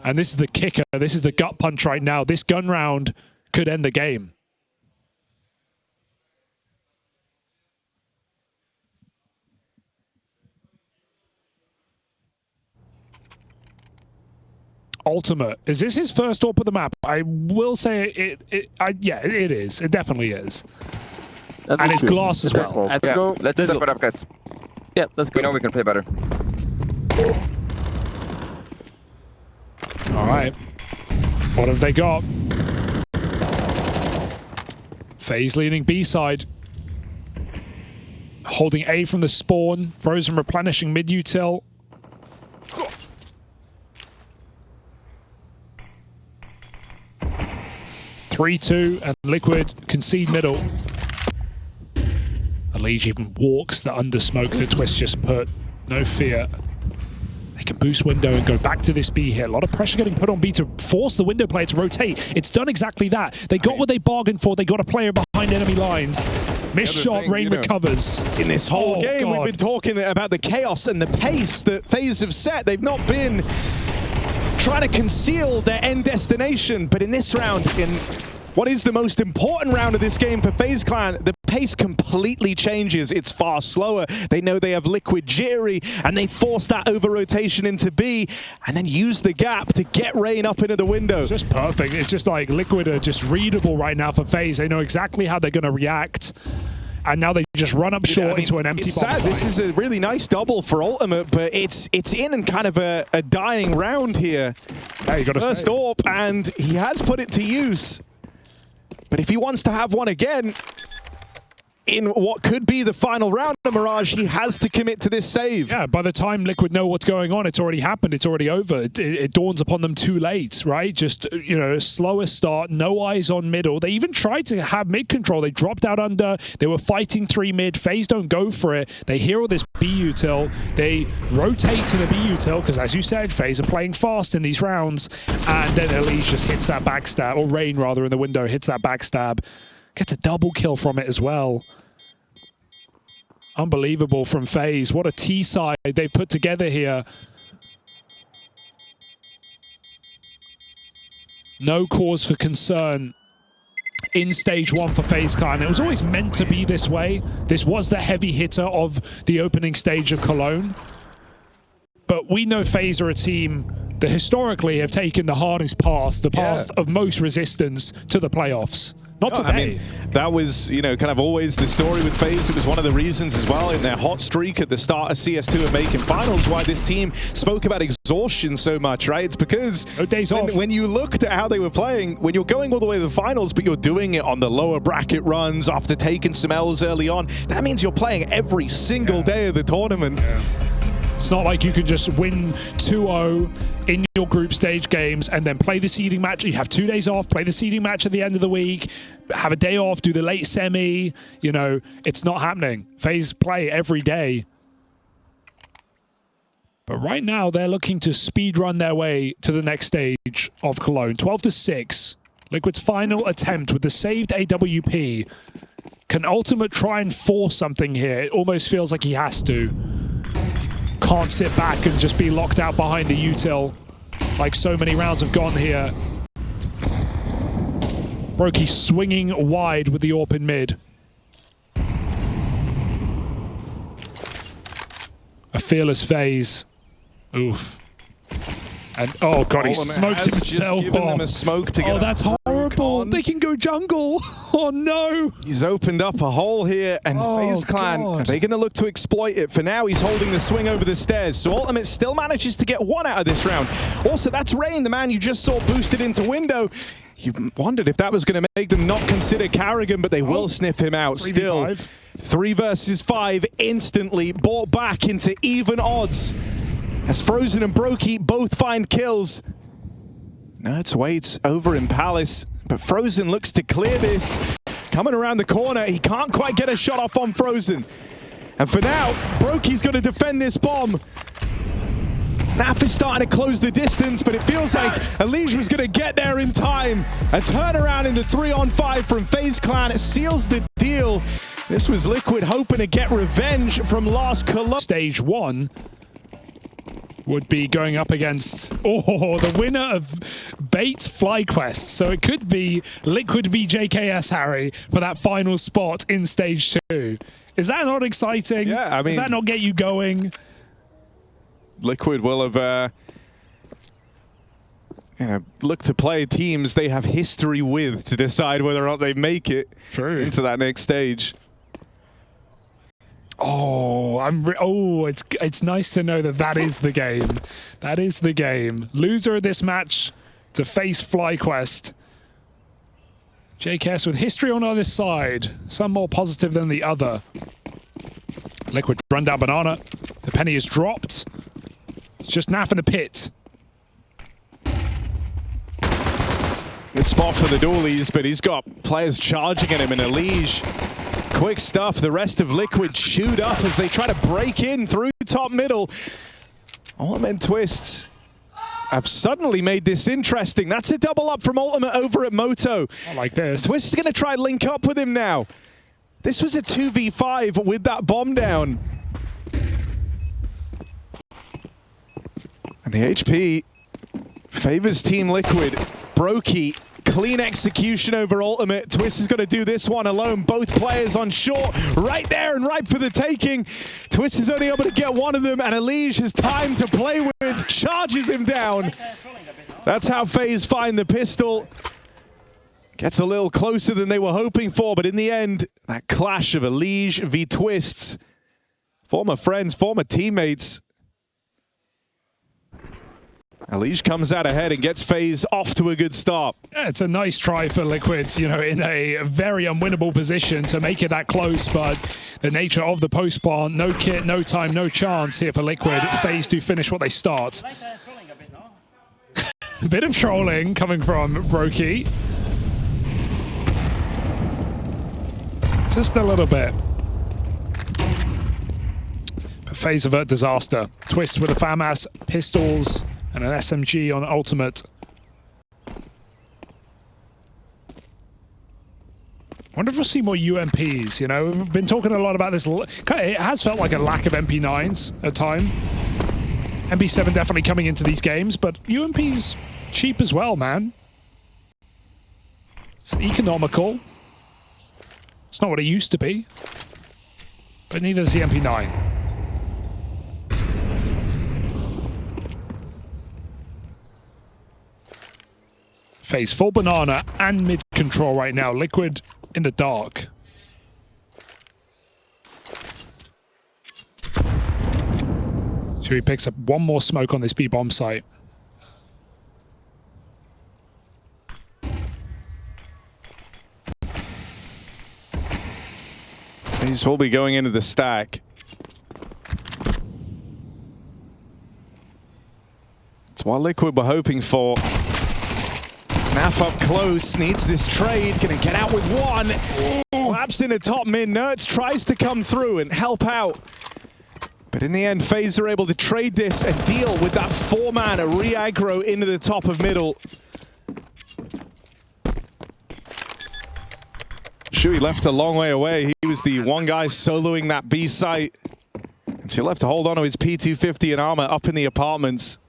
And this is the kicker. This is the gut punch right now. This gun round could end the game. Ultimate. Is this his first AWP of the map? I will say yeah, it is. It definitely is. And it's glass as well. Let's go. Let's step it up, guys. Yeah, let's go. We know we can play better. All right. What have they got? FaZe leading B side. Holding A from the spawn. Frozen replenishing mid util. (3-2) and Liquid concede middle. Elige even walks the under smoke that Twist just put. No fear. They can boost window and go back to this B here. A lot of pressure getting put on B to force the window player to rotate. It's done exactly that. They got what they bargained for. They got a player behind enemy lines. Missed shot, Rain recovers. In this whole game, we've been talking about the chaos and the pace that FaZe have set. They've not been trying to conceal their end destination, but in this round, in what is the most important round of this game for FaZe Clan, the pace completely changes. It's far slower. They know they have Liquid jittery, and they force that over-rotation into B, and then use the gap to get Rain up into the window. It's just perfect. It's just like Liquid are just readable right now for FaZe. They know exactly how they're going to react. And now they just run up short into an empty bomb site. This is a really nice double for Ultimate, but it's in and kind of a dying round here. Yeah, you got to First AWP, and he has put it to use. But if he wants to have one again, in what could be the final round of Mirage, he has to commit to this save. Yeah, by the time Liquid know what's going on, it's already happened, it's already over. It dawns upon them too late, right? Just, you know, a slower start, no eyes on middle. They even tried to have mid control. They dropped out under, they were fighting 3 mid. FaZe don't go for it. They hear all this B util. They rotate to the B util, because as you said, FaZe are playing fast in these rounds. And then Elige just hits that backstab, or Rain rather in the window, hits that backstab. Gets a double kill from it as well. Unbelievable from FaZe. What a T side they put together here. No cause for concern in stage 1 for FaZe Clan. It was always meant to be this way. This was the heavy hitter of the opening stage of Cologne. But we know FaZe are a team that historically have taken the hardest path, the path of most resistance to the playoffs. Not today. I mean, that was, you know, kind of always the story with FaZe. It was one of the reasons as well in their hot streak at the start of CS2 and making finals why this team spoke about exhaustion so much, right? It's because when you looked at how they were playing, when you're going all the way to the finals, but you're doing it on the lower bracket runs after taking some L's early on, that means you're playing every single day of the tournament. It's not like you can just win 2-0 in your group stage games and then play the seeding match. You have 2 days off, play the seeding match at the end of the week, have a day off, do the late semi. You know, it's not happening. FaZe play every day. But right now, they're looking to speed run their way to the next stage of Cologne. 12-6. Liquid's final attempt with the saved AWP. Can Ultimate try and force something here? It almost feels like he has to. can't sit back and just be locked out behind the util like so many rounds have gone here. Brokey swinging wide with the AWP in mid. A fearless FaZe. Oof. And oh god, he smoked himself just given them a smoke to get that's horrible. They can go jungle. Oh no. He's opened up a hole here, and FaZe Clan, are they going to look to exploit it? For now, he's holding the swing over the stairs, so Ultimate still manages to get one out of this round. Also, that's Rain, the man you just saw boosted into window. You wondered if that was going to make them not consider Carrigan, but they will sniff him out. Still, 3 versus 5 instantly brought back into even odds. As Frozen and Brokey both find kills. Nerds waits over in Palace, but Frozen looks to clear this. Coming around the corner, he can't quite get a shot off on Frozen. And for now, Brokey's going to defend this bomb. Naf is starting to close the distance, but it feels like Elige was going to get there in time. A turnaround in the 3-on-5 from FaZe Clan. It seals the deal. This was Liquid hoping to get revenge from last Cologne. Stage 1 would be going up against, the winner of Bait FlyQuest. So it could be Liquid v JKS, Harry, for that final spot in Stage 2. Is that not exciting? Yeah, I mean, does that not get you going? Liquid will have, look to play teams they have history with to decide whether or not they make it into that next stage. It's nice to know that that is the game. That is the game. Loser of this match to face FlyQuest. JKS with history on either side. Some more positive than the other. Liquid run down banana. The penny is dropped. It's just Naf in the pit. Good spot for the dualies, but he's got players charging at him in Elige. Quick stuff. The rest of Liquid chewed up as they try to break in through top middle. Ultimate Twists have suddenly made this interesting. That's a double up from Ultimate over at Moto. I like this. Twist is going to try and link up with him now. This was a 2v5 with that bomb down. And the HP favors Team Liquid. Brokey, clean execution over Ultimate. Twist is going to do this one alone. Both players on short, right there and ripe for the taking. Twist is only able to get one of them, and Elige has time to play with, charges him down. That's how FaZe find the pistol. Gets a little closer than they were hoping for, but in the end, that clash of Elige v Twists. Former friends, former teammates. Elige comes out ahead and gets FaZe off to a good start. Yeah, it's a nice try for Liquid, in a very unwinnable position to make it that close, but the nature of the post plant, no kit, no time, no chance here for Liquid. FaZe do finish what they start. A bit of trolling coming from Brokey. Just a little bit. But FaZe avert disaster. Twist with a FAMAS, pistols, and an SMG on Ultimate. I wonder if we'll see more UMPs, We've been talking a lot about this. It has felt like a lack of MP9s at time. MP7 definitely coming into these games, but UMP's cheap as well, man. It's economical. It's not what it used to be. But neither is the MP9. FaZe full banana and mid control right now. Liquid in the dark. So he picks up one more smoke on this B-bomb site. FaZe will be going into the stack. It's what Liquid were hoping for. Naf up close, needs this trade, gonna get out with one. Claps into top mid, Nerds tries to come through and help out. But in the end, FaZe are able to trade this and deal with that 4-man re-aggro into the top of middle. Shui left a long way away. He was the one guy soloing that B site. So he'll have to hold on to his P250 and armor up in the apartments.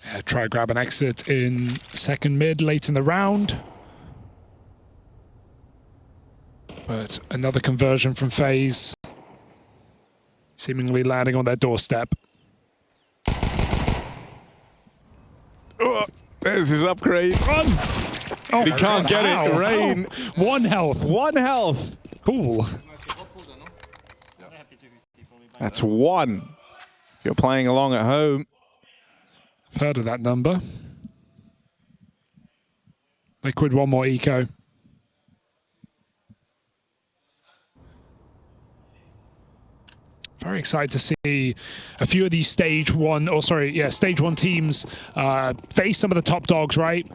Yeah, try grab an exit in second mid late in the round. But another conversion from FaZe. Seemingly landing on their doorstep. Oh, there's his upgrade. Run! Oh, He can't get it. Rain. How? 1 health. 1 health. Cool. That's 1. If you're playing along at home. I've heard of that number. Liquid, 1 more eco. Very excited to see a few of these stage 1 teams face some of the top dogs, right?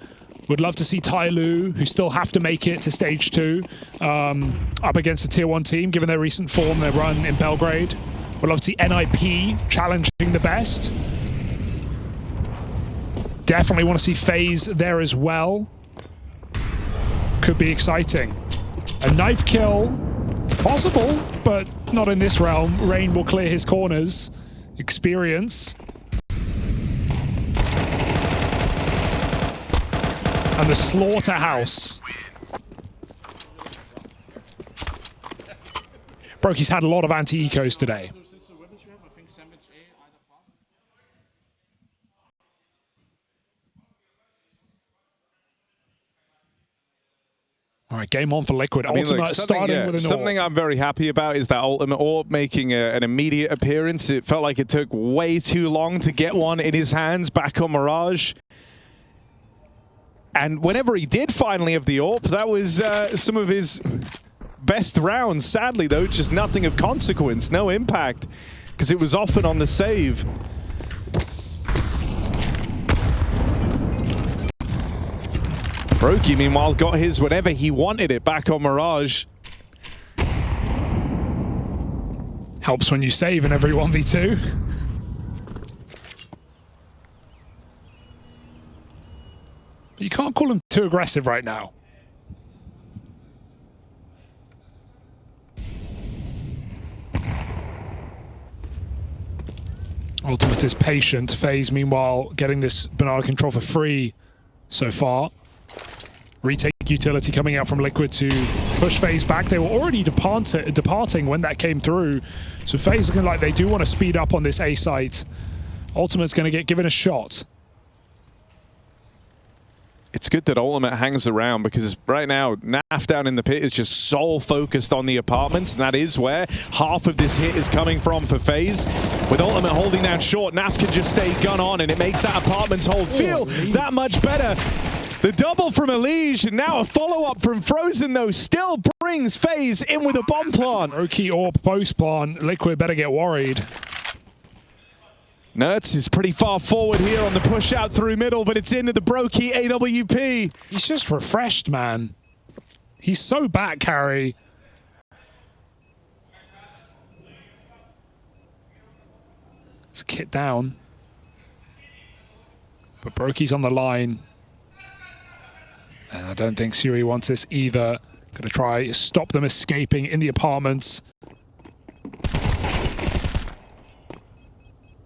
Would love to see Tyloo, who still have to make it to stage 2, up against a tier 1 team, given their recent form, their run in Belgrade. Would love to see NIP challenging the best. Definitely want to see FaZe there as well. Could be exciting. A knife kill, possible, but not in this realm. Rain will clear his corners. Experience. And the slaughterhouse. Brokey's had a lot of anti-ecos today. All right, game on for Liquid. Ultimate starting with an something I'm very happy about is that Ultimate Orb making an immediate appearance. It felt like it took way too long to get one in his hands back on Mirage. And whenever he did finally have the AWP, that was some of his best rounds. Sadly, though, just nothing of consequence, no impact, because it was often on the save. Brokey, meanwhile, got his whenever he wanted it back on Mirage. Helps when you save in every 1v2. But you can't call him too aggressive right now. Ultimate is patient. FaZe, meanwhile, getting this banana control for free so far. Retake utility coming out from Liquid to push FaZe back. They were already departing when that came through. So FaZe looking like they do want to speed up on this A site. Ultimate's going to get given a shot. It's good that Ultimate hangs around because right now, Naf down in the pit is just sole focused on the apartments, and that is where half of this hit is coming from for FaZe. With Ultimate holding down short, Naf can just stay gun on, and it makes that apartments hold feel that much better. The double from Elige, and now a follow-up from Frozen, though, still brings FaZe in with a bomb plant. Brokey or post plant. Liquid better get worried. Nertz is pretty far forward here on the push out through middle, but it's into the Brokey AWP. He's just refreshed, man. He's so back carry. Let's kit down. But Brokey's on the line. And I don't think Sui wants this either. Gonna try stop them escaping in the apartments.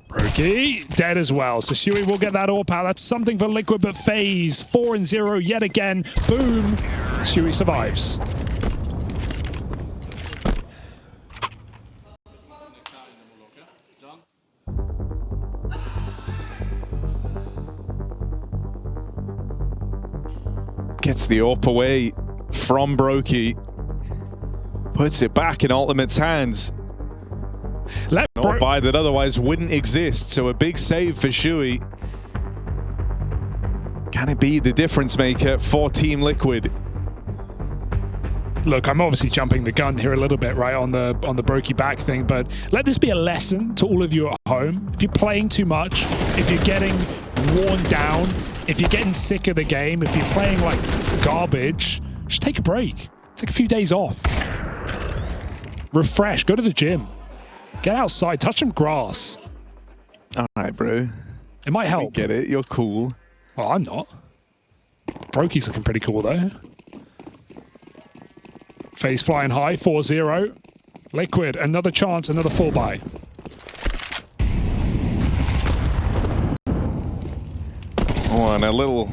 Brokey dead as well, so Sui will get that AWP out. That's something for Liquid, but FaZe 4-0 yet again. Boom! Sui survives. Gets the AWP away from Brokey. Puts it back in Ultimate's hands. An buy that otherwise wouldn't exist, so a big save for Shui. Can it be the difference maker for Team Liquid? Look, I'm obviously jumping the gun here a little bit, right, on the Brokey back thing, but let this be a lesson to all of you at home. If you're playing too much, if you're getting worn down, if you're getting sick of the game, if you're playing like garbage, just take a break. Take a few days off. Refresh, go to the gym. Get outside, touch some grass. All right, bro. It might help. We get it, you're cool. Well, I'm not. Brokey's looking pretty cool, though. FaZe flying high, 4-0. Liquid, another chance, another full buy. and a little...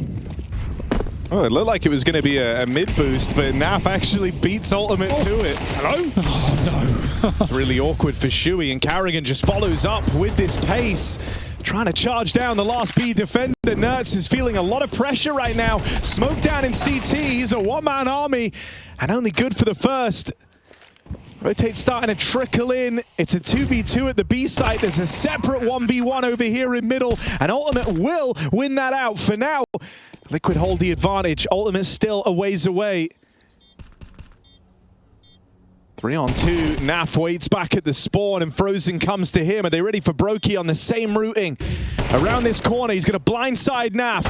Oh, it looked like it was going to be a mid boost, but Naf actually beats Ultimate to it. Hello? Oh, no. It's really awkward for Shuey, and Carrigan just follows up with this pace, trying to charge down the last B defender. Nertz is feeling a lot of pressure right now. Smoke down in CT. He's a one-man army, and only good for the first. Rotate starting to trickle in. It's a 2v2 at the B site. There's a separate 1v1 over here in middle, and Ultimate will win that out. For now, Liquid hold the advantage. Ultimate still a ways away. 3-on-2. Naf waits back at the spawn, and Frozen comes to him. Are they ready for Brokey on the same routing? Around this corner, he's going to blindside Naf.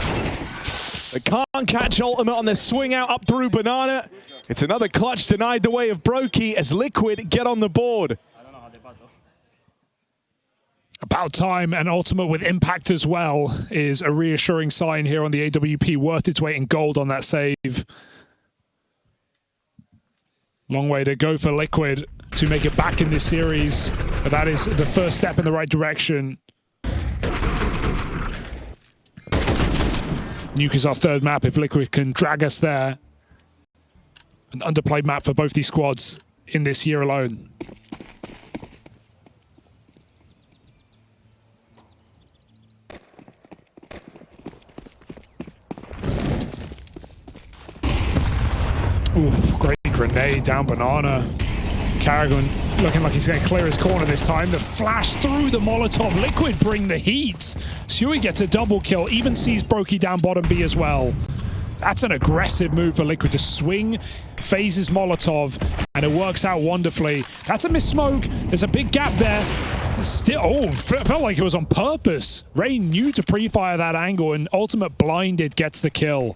But can't catch Ultimate on the swing out up through Banana. It's another clutch denied the way of Brokey as Liquid get on the board. About time, and Ultimate with impact as well is a reassuring sign here on the AWP. Worth its weight in gold on that save. Long way to go for Liquid to make it back in this series, but that is the first step in the right direction. Nuke is our third map. If Liquid can drag us there. An underplayed map for both these squads in this year alone. Oof, great grenade down Banana. Carrigan looking like he's going to clear his corner this time. The flash through the Molotov. Liquid bring the heat. Sui gets a double kill, even sees Brokey down bottom B as well. That's an aggressive move for Liquid to swing FaZe's Molotov, and it works out wonderfully. That's a miss smoke. There's a big gap there. Still, oh, felt like it was on purpose. Rain knew to pre-fire that angle, and Ultimate blinded gets the kill.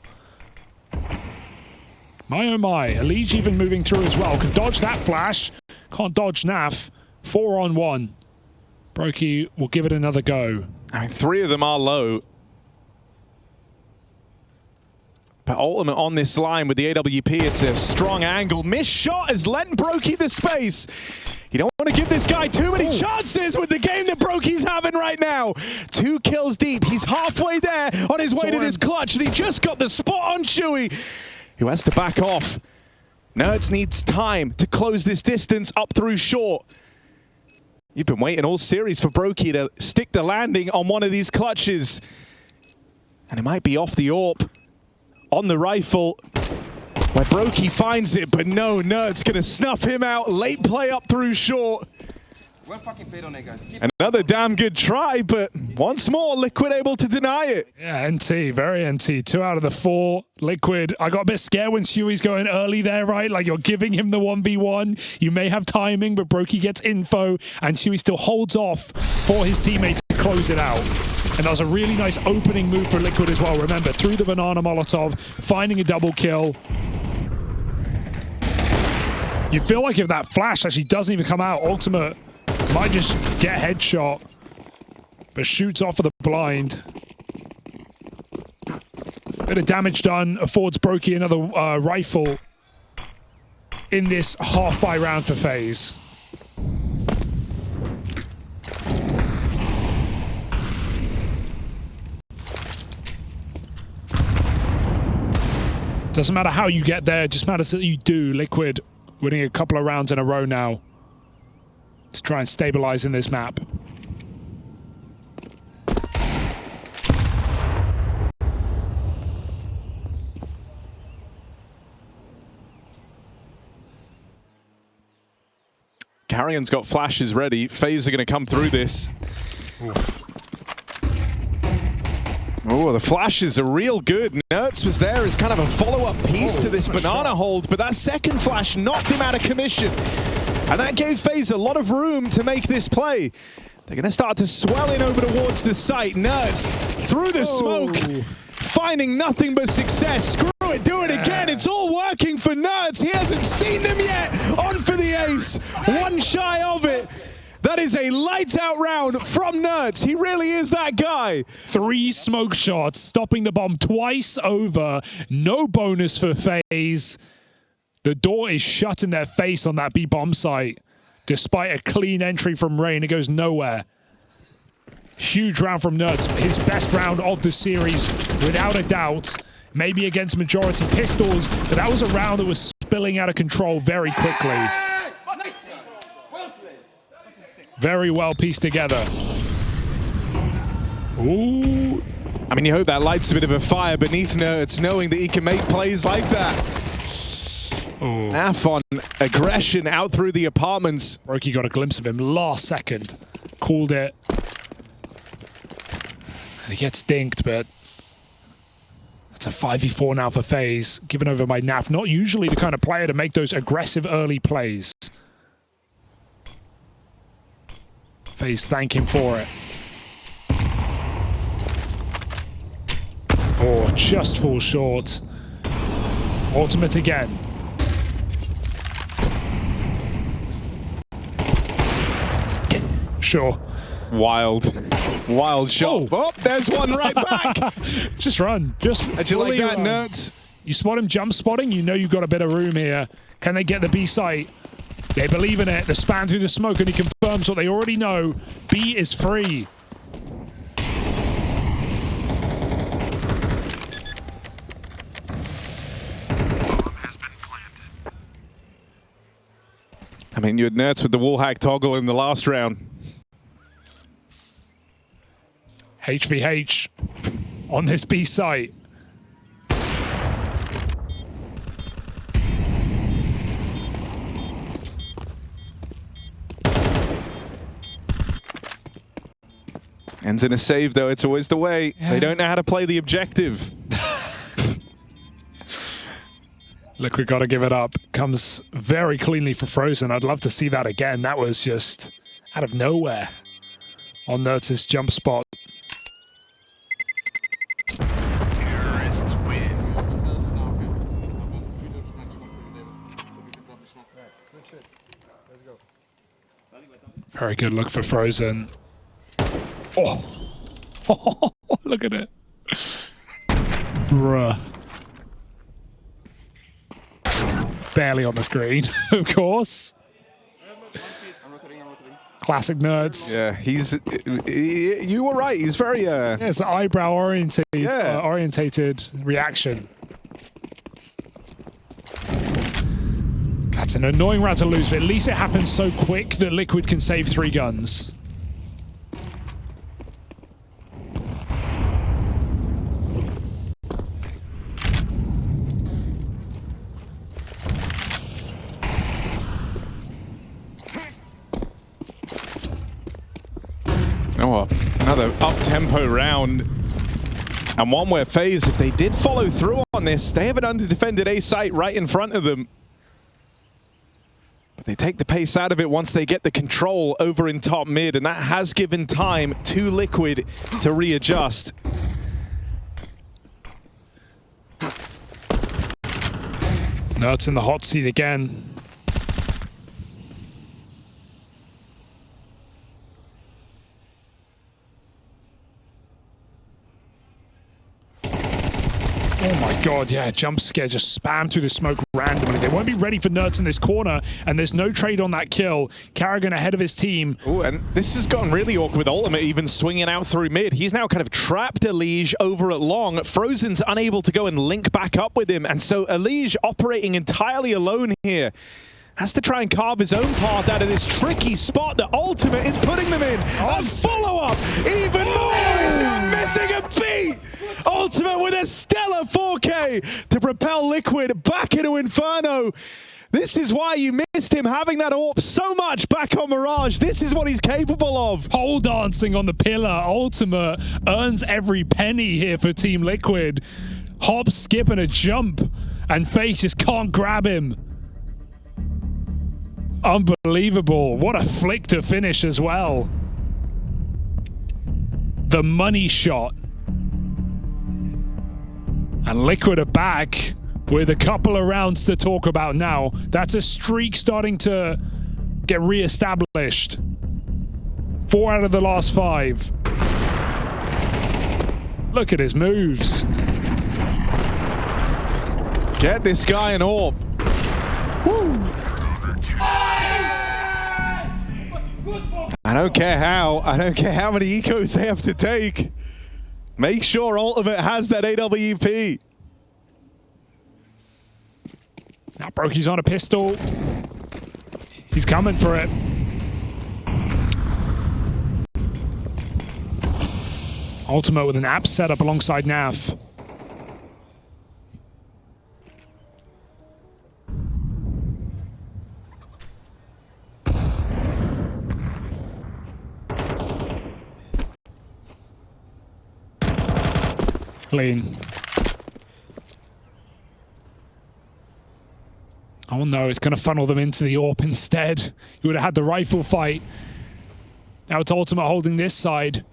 My oh my, Elige even moving through as well. Can dodge that flash. Can't dodge Naf. 4-on-1. Brokey will give it another go. I mean, 3 of them are low. But Ultimate on this line with the AWP, it's a strong angle. Missed shot has lent Brokey the space. You don't want to give this guy too many chances with the game that Brokey's having right now. 2 kills deep. He's halfway there on his way to this clutch, and he just got the spot on Shuey, who has to back off. Nerds needs time to close this distance up through short. You've been waiting all series for Brokey to stick the landing on one of these clutches. And it might be off the AWP. On the rifle, where Brokey finds it, but no, Nerd's gonna snuff him out. Late play up through short. Well fucking played on it, guys. Another damn good try, but once more, Liquid able to deny it. Yeah, NT, very NT. 2 out of the 4. Liquid, I got a bit scared when Shuey's going early there, right? Like, you're giving him the 1v1. You may have timing, but Brokey gets info, and Shuey still holds off for his teammate to close it out. And that was a really nice opening move for Liquid as well. Remember, through the Banana Molotov, finding a double kill. You feel like if that flash actually doesn't even come out, Ultimate might just get headshot, but shoots off of the blind. Bit of damage done, affords Brokey another rifle in this half-buy round for FaZe. Doesn't matter how you get there, it just matters that you do. Liquid winning a couple of rounds in a row now to try and stabilize in this map. Carrigan's got flashes ready. FaZe are going to come through this. Oof. Oh, the flashes are real good. Nertz was there as kind of a follow-up piece to this banana hold, but that second flash knocked him out of commission. And that gave FaZe a lot of room to make this play. They're going to start to swell in over towards the site. Nertz through the smoke, finding nothing but success. Screw it, do it again. It's all working for Nertz. He hasn't seen them yet. On for the ace. One shy of it. That is a lights-out round from Nertz. He really is that guy. 3 smoke shots, stopping the bomb twice over. No bonus for FaZe. The door is shut in their face on that B bomb site. Despite a clean entry from Rain, it goes nowhere. Huge round from Nuts. His best round of the series, without a doubt. Maybe against majority pistols, but that was a round that was spilling out of control very quickly. Very well pieced together. Ooh. I mean, you hope that lights a bit of a fire beneath Nerds, knowing that he can make plays like that. Naf on aggression out through the apartments. Roki got a glimpse of him last second. Called it. He gets dinked, but it's a 5v4 now for FaZe. Given over by Naf. Not usually the kind of player to make those aggressive early plays. FaZe thank him for it. Oh, just falls short. Ultimate again. Sure. Wild shot. Oh, there's one right back. Just run. Just How'd you like that, run. Nerds? You spot him jump spotting, you know you've got a bit of room here. Can they get the B site? They believe in it. The span through the smoke, and he confirms what they already know. B is free. I mean, you had Nerds with the wall hack toggle in the last round. HVH on this B site. Ends in a save, though. It's always the way. Yeah. They don't know how to play the objective. Liquid got to give it up. Comes very cleanly for Frozen. I'd love to see that again. That was just out of nowhere on Nerds' jump spot. Terrorists win. Very good look for Frozen. Oh, look at it. Bruh. Barely on the screen, of course. Classic Nerds. Yeah, you were right. He's very yeah, it's an eyebrow orientated reaction. That's an annoying round to lose, but at least it happens so quick that Liquid can save 3 guns. Oh, another up-tempo round. And one where FaZe, if they did follow through on this, they have an under-defended A site right in front of them. But they take the pace out of it once they get the control over in top mid, and that has given time to Liquid to readjust. Nerds in the hot seat again. Oh my god, yeah, jump scare, just spam through the smoke randomly. They won't be ready for Nerds in this corner, and there's no trade on that kill. Karrigan ahead of his team. Oh, and this has gotten really awkward with Ultimate even swinging out through mid. He's now kind of trapped Elige over at long. Frozen's unable to go and link back up with him, and so Elige operating entirely alone here. Has to try and carve his own path out of this tricky spot that Ultimate is putting them in. And follow-up, even more! He's now missing a beat! Ultimate with a stellar 4K to propel Liquid back into Inferno. This is why you missed him having that AWP so much back on Mirage. This is what he's capable of. Pole dancing on the pillar. Ultimate earns every penny here for Team Liquid. Hop, skip, and a jump. And FaZe just can't grab him. Unbelievable. What a flick to finish as well. The money shot. And Liquid are back with a couple of rounds to talk about now. That's a streak starting to get re-established. 4 out of the last 5. Look at his moves. Get this guy an AWP. Woo! I don't care how. I don't care how many ecos they have to take. Make sure Ultimate has that AWP. Now Brokey's on a pistol. He's coming for it. Ultimate with an app setup alongside Nav. Clean. Oh no, it's going to funnel them into the AWP instead. You would have had the rifle fight. Now it's Ultimate holding this side.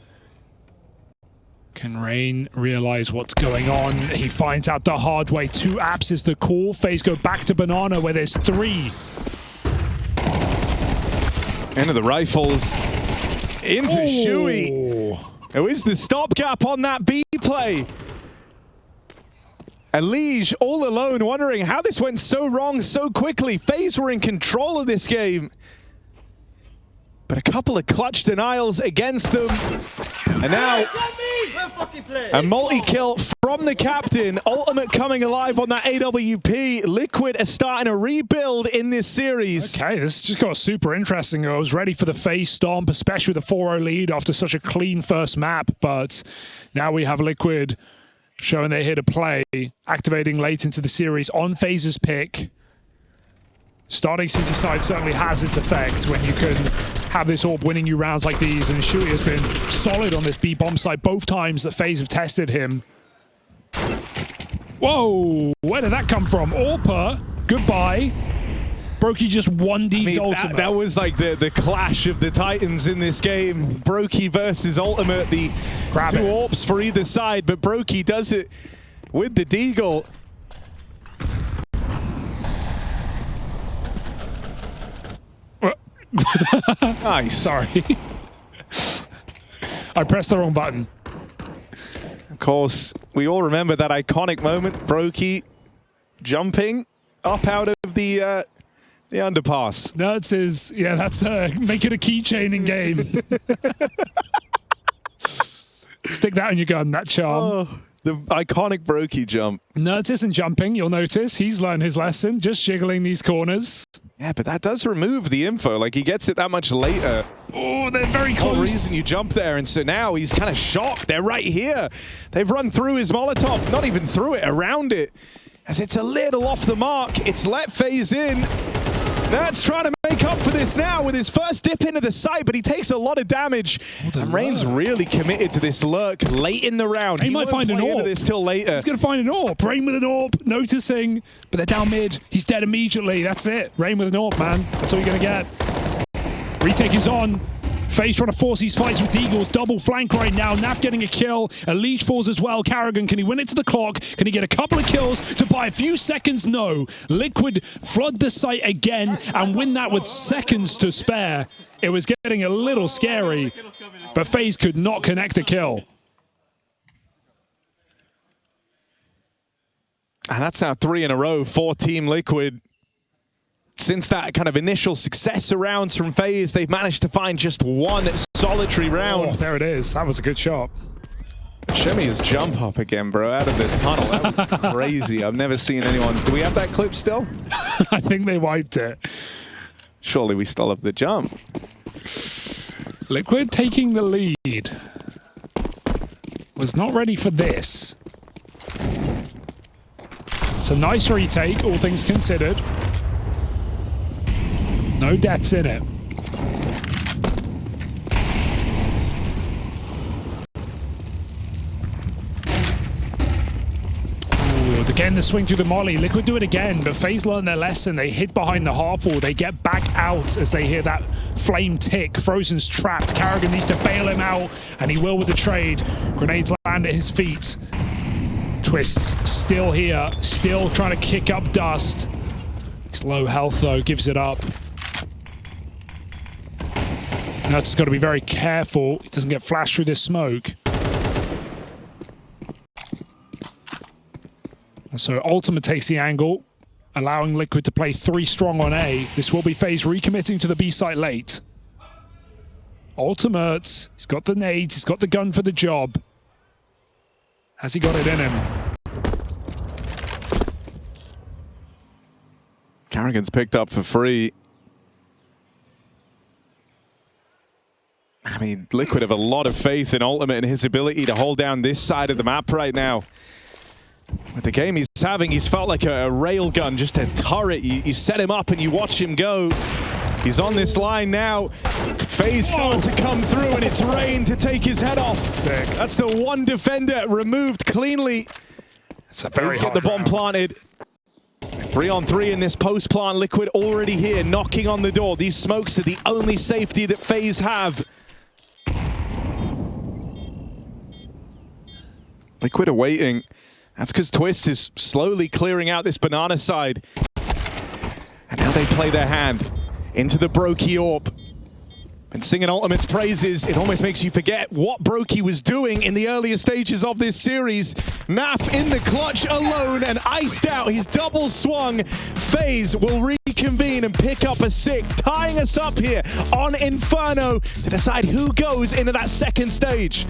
Can Rain realize what's going on? He finds out the hard way. 2 apps is the call. FaZe go back to Banana where there's 3. Into the rifles. Into Shui. Who is the stopgap on that B play? Elige all alone, wondering how this went so wrong so quickly. FaZe were in control of this game. But a couple of clutch denials against them. And now a multi-kill from the captain. Ultimate coming alive on that AWP. Liquid are starting a rebuild in this series. Okay, this just got super interesting. I was ready for the FaZe stomp, especially with a 4-0 lead after such a clean first map. But now we have Liquid showing they're here to play, activating late into the series on FaZe's pick. Starting city side certainly has its effect when you can have this AWP winning you rounds like these, and Shui has been solid on this B bomb side both times that FaZe have tested him. Whoa, where did that come from? AWPer, goodbye. Brokey just 1D'd Ultimate. That was like the clash of the titans in this game. Brokey versus Ultimate, the 2 AWPs for either side, but Brokey does it with the deagle. Nice. Sorry. I pressed the wrong button. Of course, we all remember that iconic moment. Brokey jumping up out of the underpass. No, it's his. Yeah, that's make it a keychain in game. Stick that on your gun, that charm. Oh, the iconic Brokey jump. Nurts isn't jumping, you'll notice. He's learned his lesson, just jiggling these corners. Yeah, but that does remove the info. Like, he gets it that much later. Oh, they're very close. The reason you jump there, and so now he's kind of shocked. They're right here. They've run through his Molotov, not even through it, around it. As it's a little off the mark. It's let FaZe in. That's trying to make up for this now with his first dip into the site, but he takes a lot of damage. And Rain's really committed to this lurk late in the round. He might find an AWP. This till later. He's going to find an AWP. Rain with an AWP, noticing, but they're down mid. He's dead immediately. That's it. Rain with an AWP, man. That's all you're going to get. Retake is on. FaZe trying to force these fights with Deagles. Double flank right now. Naf getting a kill. Elige falls as well. Carrigan, can he win it to the clock? Can he get a couple of kills to buy a few seconds? No. Liquid flood the site again and win that with seconds to spare. It was getting a little scary, but FaZe could not connect a kill. And that's now 3 in a row for Team Liquid. Since that kind of initial success rounds from FaZe, they've managed to find just 1 solitary round. Oh, there it is. That was a good shot. Shemi's jump up again, bro, out of the tunnel. That was crazy. I've never seen anyone. Do we have that clip still? I think they wiped it. Surely we still have the jump. Liquid taking the lead. Was not ready for this. It's a nice retake, all things considered. No deaths in it. Ooh, again, the swing to the molly. Liquid do it again, but FaZe learned their lesson. They hid behind the half wall. They get back out as they hear that flame tick. Frozen's trapped. Carrigan needs to bail him out, and he will with the trade. Grenades land at his feet. Twists still here, still trying to kick up dust. He's low health though, gives it up. Now just got to be very careful he doesn't get flashed through this smoke. And so Ultimate takes the angle, allowing Liquid to play 3 strong on A. This will be FaZe recommitting to the B site late. Ultimate. He's got the nades. He's got the gun for the job. Has he got it in him? Carrigan's picked up for free. I mean, Liquid have a lot of faith in Ultimate and his ability to hold down this side of the map right now. With the game he's having, he's felt like a railgun, just a turret. You set him up and you watch him go. He's on this line now. FaZe starting to come through, and it's Rain to take his head off. Sick. That's the one defender removed cleanly. It's a very FaZe get the bomb planted. 3-on-3 in this post-plant. Liquid already here, knocking on the door. These smokes are the only safety that FaZe have. Liquid are waiting. That's because Twist is slowly clearing out this banana side. And now they play their hand into the Brokey Orb. And singing Ultimate's praises, it almost makes you forget what Brokey was doing in the earlier stages of this series. Naf in the clutch alone and iced out. He's double swung. FaZe will reconvene and pick up a 6, tying us up here on Inferno to decide who goes into that second stage.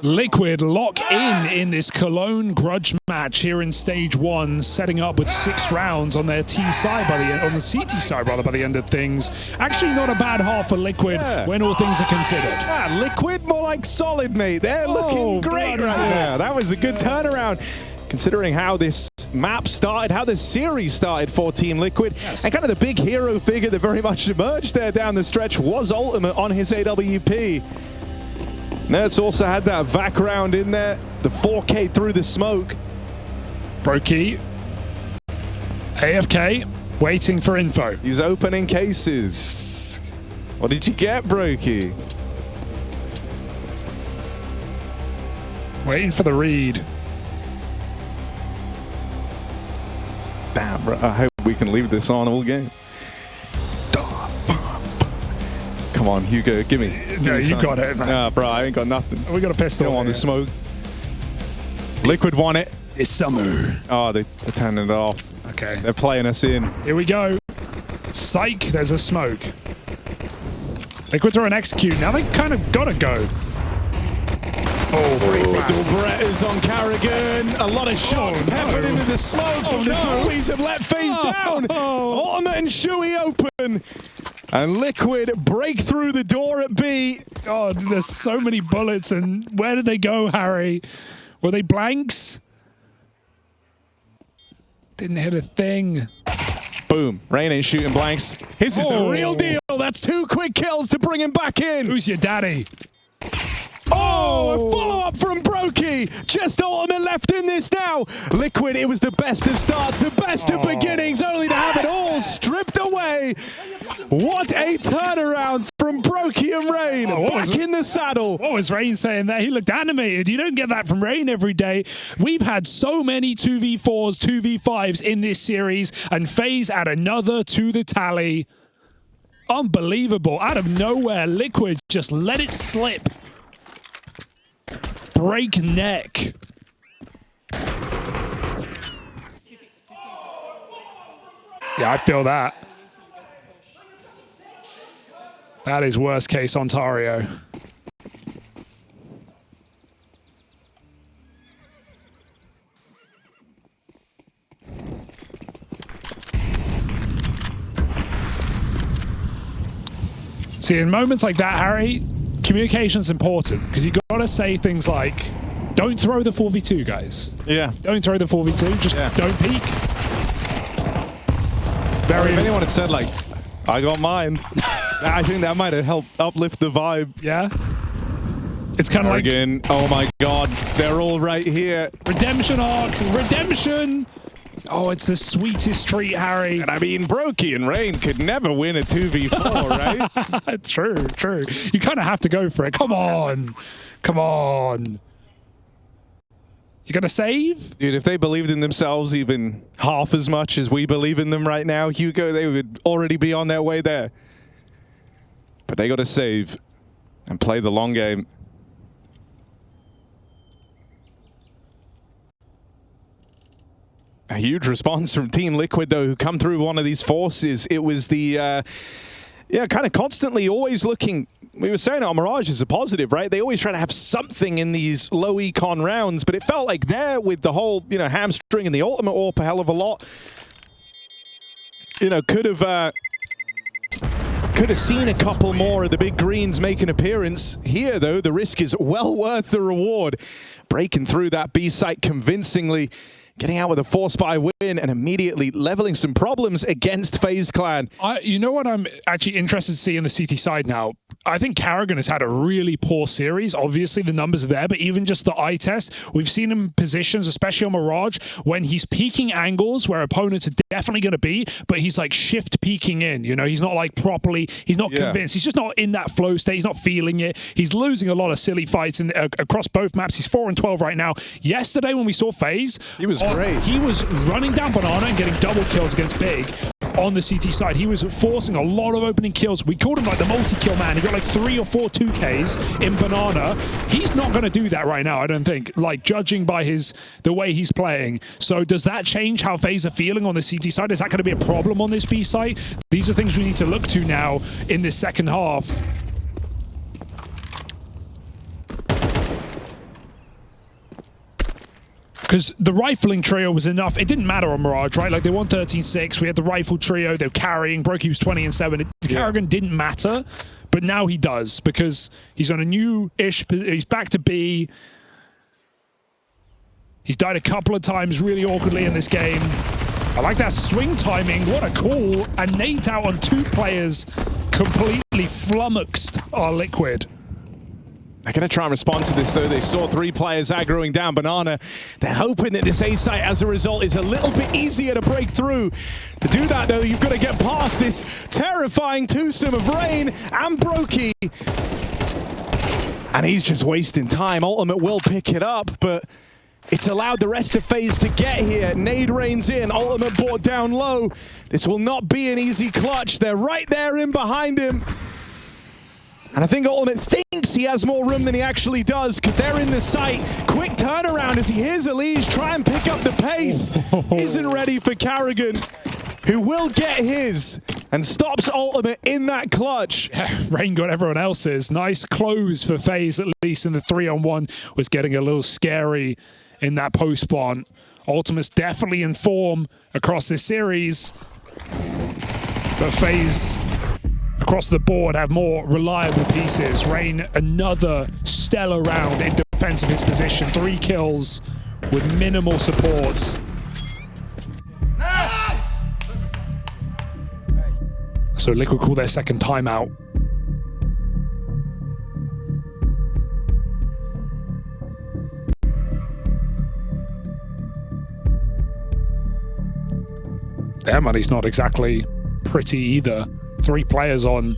Liquid lock in this Cologne grudge match here in stage 1, setting up with 6 rounds on their T side by the end, on the CT side rather, by the end of things. Actually, not a bad half for Liquid when all things are considered. Liquid more like solid, mate. They're looking great right now. That was a good turnaround, considering how this map started, how this series started for Team Liquid. And kind of the big hero figure that very much emerged there down the stretch was Ultimate on his AWP. Nerds also had that vac round in there, the 4K through the smoke. Brokey, AFK, waiting for info. He's opening cases. What did you get, Brokey? Waiting for the read. Damn, bro. I hope we can leave this on all game. Come on, Hugo, give me. No, you got it, man. Nah, bro, I ain't got nothing. We got a pistol. Don't want the smoke. Liquid won it. It's summer. Oh, they're turning it off. Okay. They're playing us in. Here we go. Psych, there's a smoke. Liquid's are an execute. Now they kind of gotta go. Delbrett is on Carrigan. A lot of shots peppered into the smoke. The Doolies have let FaZe down. Ultimate and Shui open. And Liquid break through the door at B. God, there's so many bullets, and where did they go, Harry? Were they blanks? Didn't hit a thing. Boom. Rain ain't shooting blanks. His is the real deal. That's 2 quick kills to bring him back in. Who's your daddy? Oh, a follow-up from Brokey. Just Ultimate left in this now. Liquid, it was the best of starts, the best of beginnings, only to have it all stripped away. What a turnaround from Brokey and Rain. Back in the saddle. What was Rain saying there? He looked animated. You don't get that from Rain every day. We've had so many 2v4s, 2v5s in this series, and FaZe add another to the tally. Unbelievable. Out of nowhere, Liquid just let it slip. Breakneck. Yeah, I feel that. That is worst case Ontario. See, in moments like that, Harry, communication's important, because you got to say things like, don't throw the 4v2, guys. Yeah. Don't throw the 4v2, just don't peek. If anyone had said, like, I got mine, I think that might have helped uplift the vibe. Yeah. It's kind of like, oh my god, they're all right here. Redemption arc, redemption! Oh, it's the sweetest treat, Harry. And I mean, Brokey and Rain could never win a 2v4, right? True, true. You kind of have to go for it. Come on. Come on. You gonna save? Dude, if they believed in themselves even half as much as we believe in them right now, Hugo, they would already be on their way there. But they got to save and play the long game. A huge response from Team Liquid, though, who come through one of these forces. It was the, kind of constantly always looking. We were saying it on Mirage is a positive, right? They always try to have something in these low econ rounds, but it felt like there with the whole, hamstring and the ultimate AWP a hell of a lot. Could have seen a couple more of the big greens make an appearance. Here, though, the risk is well worth the reward. Breaking through that B site convincingly, getting out with a 4-spy win and immediately leveling some problems against FaZe Clan. You know what I'm actually interested to see in the CT side now? I think Carrigan has had a really poor series. Obviously, the numbers are there, but even just the eye test, we've seen him in positions, especially on Mirage, when he's peeking angles where opponents are definitely going to be, but he's like shift peeking in. He's not like properly, he's not convinced. He's just not in that flow state. He's not feeling it. He's losing a lot of silly fights across both maps. He's 4-12 right now. Yesterday, when we saw FaZe, he was great. He was running down Banana and getting double kills against Big on the CT side. He was forcing a lot of opening kills. We called him like the multi-kill man. He got like 3 or 4 2Ks in Banana. He's not going to do that right now, I don't think, like judging by the way he's playing. So does that change how FaZe are feeling on the CT side? Is that going to be a problem on this B site? These are things we need to look to now in this second half. Because the rifling trio was enough. It didn't matter on Mirage, right? Like, they won 13-6. We had the rifle trio. They were carrying. Brokey was 20-7. Carrigan didn't matter, but now he does because he's on a new-ish... He's back to B. He's died a couple of times really awkwardly in this game. I like that swing timing. What a call. And Nate out on 2 players completely flummoxed our Liquid. They're going to try and respond to this, though. They saw 3 players aggroing down Banana. They're hoping that this A site, as a result, is a little bit easier to break through. To do that, though, you've got to get past this terrifying twosome of Rain and Brokey. And he's just wasting time. Ultimate will pick it up, but it's allowed the rest of FaZe to get here. Nade rains in. Ultimate brought down low. This will not be an easy clutch. They're right there in behind him. And I think Ultimate thinks he has more room than he actually does because they're in the site. Quick turnaround as he hears Elige try and pick up the pace. Isn't ready for Carrigan, who will get his and stops Ultimate in that clutch. Yeah, Rain got everyone else's. Nice close for FaZe, at least in the 3-on-1. Was getting a little scary in that post-spawn. Ultimate's definitely in form across this series. But FaZe, across the board, have more reliable pieces. Rain, another stellar round in defense of his position. 3 kills with minimal support. So Liquid call their second timeout. Their money's not exactly pretty either. 3 players on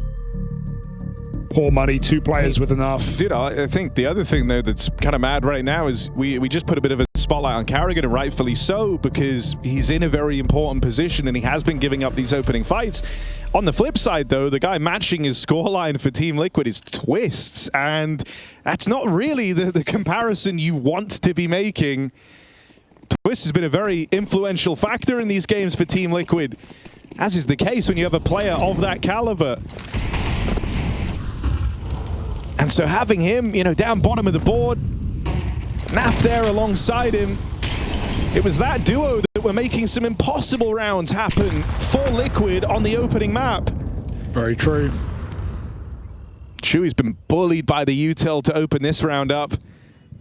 poor money, 2 players with enough. Dude, I think the other thing, though, that's kind of mad right now is we just put a bit of a spotlight on Carrigan, and rightfully so, because he's in a very important position and he has been giving up these opening fights. On the flip side, though, the guy matching his scoreline for Team Liquid is Twists, and that's not really the comparison you want to be making. Twist has been a very influential factor in these games for Team Liquid, as is the case when you have a player of that caliber. And so having him, you know, down bottom of the board, Naf there alongside him, it was that duo that were making some impossible rounds happen for Liquid on the opening map. Very true. Chewy's been bullied by the util to open this round up.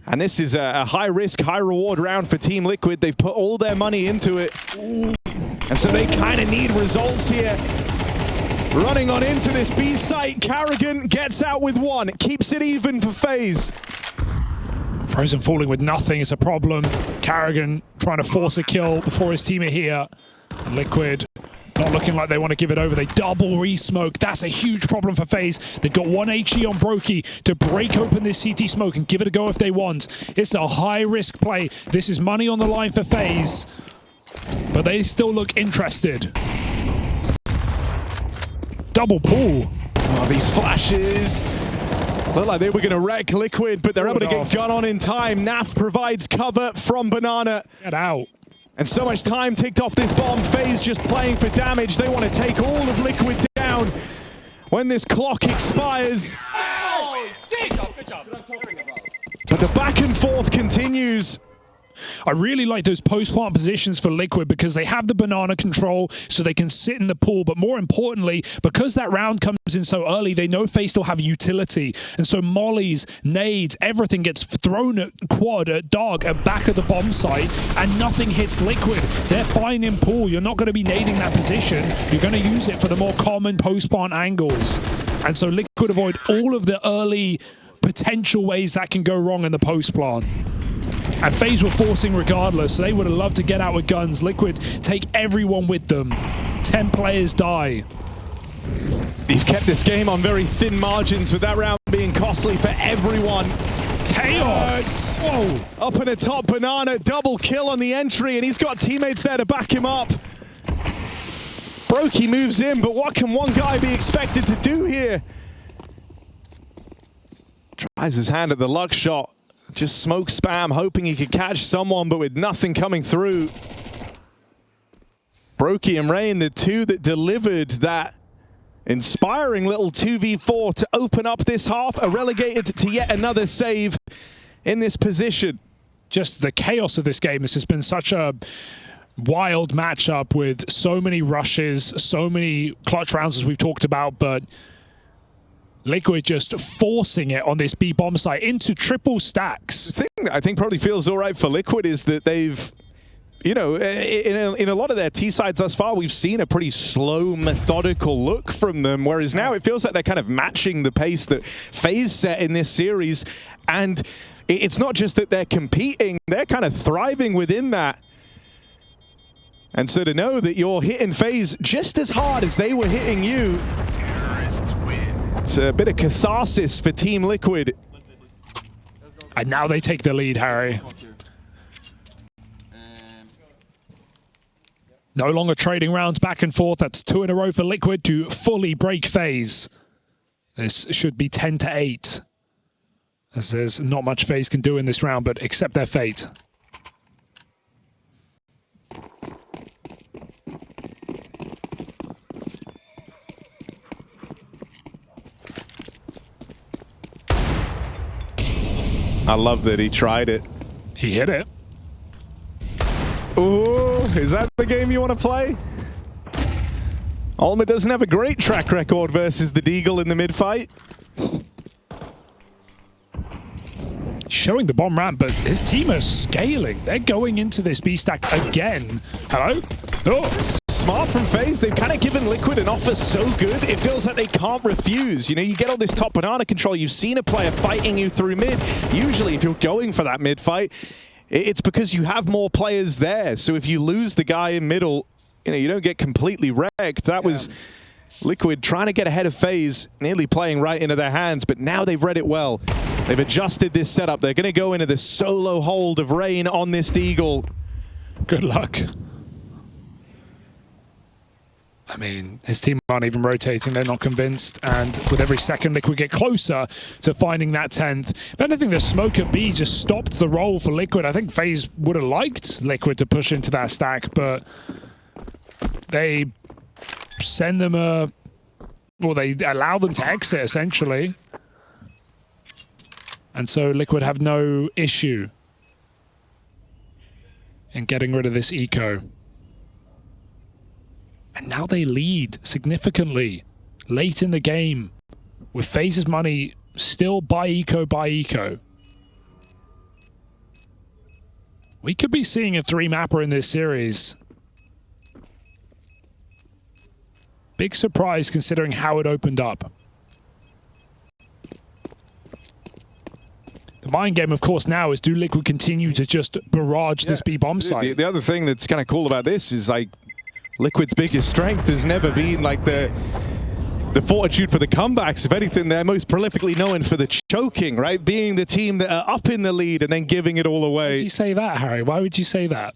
And this is a high-risk, high-reward round for Team Liquid. They've put all their money into it. And so they kind of need results here. Running on into this B site, Carrigan gets out with 1. Keeps it even for FaZe. Frozen falling with nothing is a problem. Carrigan trying to force a kill before his team are here. Liquid not looking like they want to give it over. They double re-smoke. That's a huge problem for FaZe. They've got 1 HE on Brokey to break open this CT smoke and give it a go if they want. It's a high-risk play. This is money on the line for FaZe, but they still look interested. Double pull. Oh, these flashes look like they were going to wreck Liquid, but they're able to get gun on in time. Naf provides cover from Banana. Get out. And so much time ticked off this bomb. FaZe just playing for damage. They want to take all of Liquid down when this clock expires. But the back and forth continues. I really like those post-plant positions for Liquid because they have the banana control so they can sit in the pool, but more importantly, because that round comes in so early, they know FaZe still have utility. And so mollies, nades, everything gets thrown at quad, at dog, at back of the bomb site, and nothing hits Liquid. They're fine in pool. You're not going to be nading that position. You're going to use it for the more common post-plant angles. And so Liquid avoid all of the early potential ways that can go wrong in the post-plant. And FaZe were forcing regardless, so they would have loved to get out with guns. Liquid take everyone with them. 10 players die. You've kept this game on very thin margins with that round being costly for everyone. Chaos! Whoa! Up in the top, Banana, double kill on the entry, and he's got teammates there to back him up. Brokey moves in, but what can one guy be expected to do here? Tries his hand at the luck shot. Just smoke spam, hoping he could catch someone, but with nothing coming through. Brokey and Rain, the 2 that delivered that inspiring little 2v4 to open up this half, are relegated to yet another save in this position. just the chaos of this game. This has been such a wild matchup with so many rushes, so many clutch rounds as we've talked about, but Liquid just forcing it on this B bomb site into triple stacks. The thing that I think probably feels all right for Liquid is that they've, you know, in a lot of their T sides thus far, we've seen a pretty slow, methodical look from them, whereas now it feels like they're kind of matching the pace that FaZe set in this series, and it's not just that they're competing, they're kind of thriving within that. And so to know that you're hitting FaZe just as hard as they were hitting you, Terrorists win. it's a bit of catharsis for Team Liquid. And now they take the lead, Harry. No longer trading rounds back and forth. That's 2 in a row for Liquid to fully break FaZe. This should be 10-8. As there's not much FaZe can do in this round, but accept their fate. I love that he tried it. He hit it. Ooh, is that the game you want to play? Ultimate doesn't have a great track record versus the Deagle in the mid-fight. Showing the bomb ramp, but his team are scaling. They're going into this B stack again. Hello? Oh. Smart from FaZe. They've kind of given Liquid an offer so good, it feels like they can't refuse. You know, you get all this top banana control. You've seen a player fighting you through mid. Usually, if you're going for that mid fight, it's because you have more players there. So if you lose the guy in middle, you know, you don't get completely wrecked. That was Liquid trying to get ahead of FaZe, nearly playing right into their hands, but now they've read it well. They've adjusted this setup. They're going to go into the solo hold of Rain on this Deagle. Good luck. I mean, his team aren't even rotating. They're not convinced. And with every second, Liquid get closer to finding that 10th. If anything, the smoke at B just stopped the roll for Liquid. I think FaZe would have liked Liquid to push into that stack, but they send them a... Well, they allow them to exit, essentially. And so Liquid have no issue in getting rid of this eco. And now they lead significantly late in the game with FaZe's money still by eco. We could be seeing a 3-mapper in this series. Big surprise considering how it opened up. The mind game, of course, now is do Liquid continue to just barrage this B-bomb site? The other thing that's kind of cool about this is, like, Liquid's biggest strength has never been like the fortitude for the comebacks. If anything, they're most prolifically known for the choking, right? Being the team that are up in the lead and then giving it all away. Why would you say that, Harry? Why would you say that?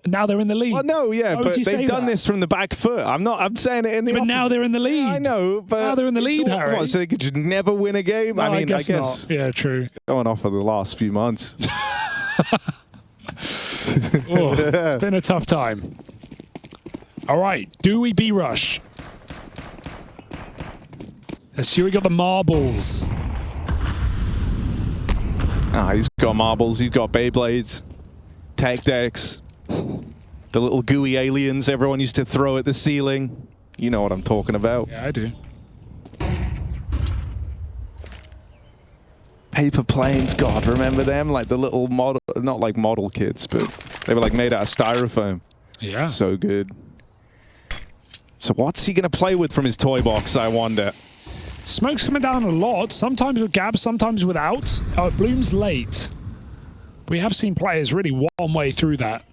Now they're in the lead. Well, no, yeah, Why but would you say they've done that? this from the back foot. I'm saying it in the But opposite. now they're in the lead. Yeah, I know, but now they're in the lead, Harry. What, so they could just never win a game? No, I mean, I guess not. Yeah, true. going off of the last few months. Oh, it's been a tough time. All right, do we B-rush? Let's see, we got the marbles. He's got marbles, he's got Beyblades, tech decks, the little gooey aliens everyone used to throw at the ceiling. You know what I'm talking about. Yeah, I do. Paper planes, God, remember them? Like the little model, not like model kits, but they were like made out of styrofoam. Yeah. So good. So what's he going to play with from his toy box, I wonder? Smoke's coming down a lot, sometimes with gaps, sometimes without. Oh, it blooms late. We have seen players really one way through that.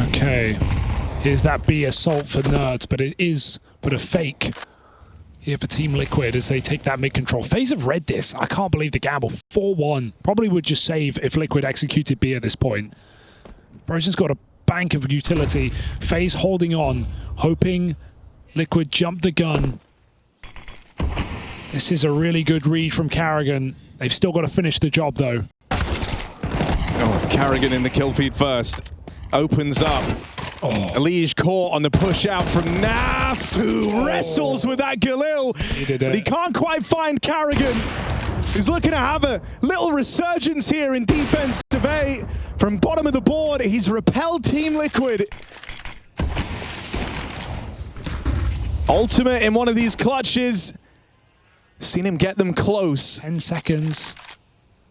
Okay. Here's that B assault for nerds, but it is but a fake here for Team Liquid as they take that mid control. FaZe have read this. I can't believe the gamble. 4-1. Probably would just save if Liquid executed B at this point. Brosen's got a bank of utility. FaZe holding on, hoping Liquid jump the gun. This is a really good read from Carrigan. They've still got to finish the job, though. Oh, Carrigan in the kill feed first. Opens up. Elige caught on the push out from Naf, who wrestles with that Galil. But he can't quite find Carrigan. He's looking to have a little resurgence here in defensive A. From bottom of the board, he's repelled Team Liquid. Ultimate in one of these clutches. Seen him get them close. 10 seconds.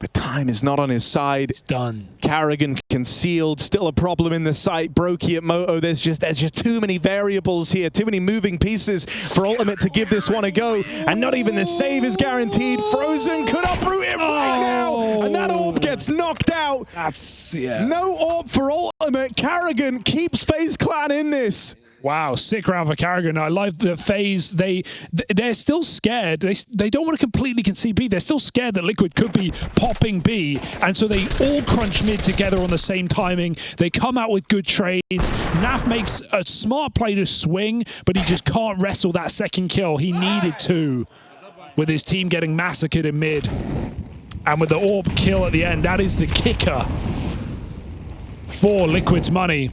But time is not on his side. It's done. Carrigan concealed, still a problem in the site. Brokey at Moto, there's just too many variables here, too many moving pieces for Ultimate to give this one a go. And not even the save is guaranteed. Frozen could uproot it right now, and that orb gets knocked out. That's, yeah. No orb for Ultimate. Carrigan keeps FaZe Clan in this. Wow, sick round for Carrigan. I like the FaZe. They're still scared. They don't want to completely concede B. They're still scared that Liquid could be popping B, and so they all crunch mid together on the same timing. They come out with good trades. Naf makes a smart play to swing, but he just can't wrestle that second kill. He needed to, with his team getting massacred in mid. And with the orb kill at the end, that is the kicker for Liquid's money.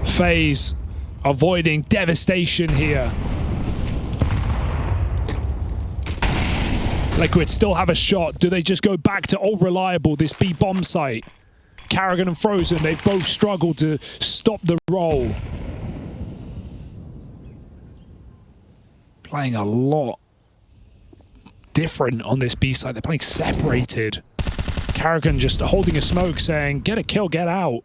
FaZe avoiding devastation here. Liquid still have a shot. Do they just go back to old reliable, this B bomb site? Carrigan and Frozen, they've both struggled to stop the roll. Playing a lot different on this B site. They're playing separated. Carrigan just holding a smoke saying, get a kill, get out.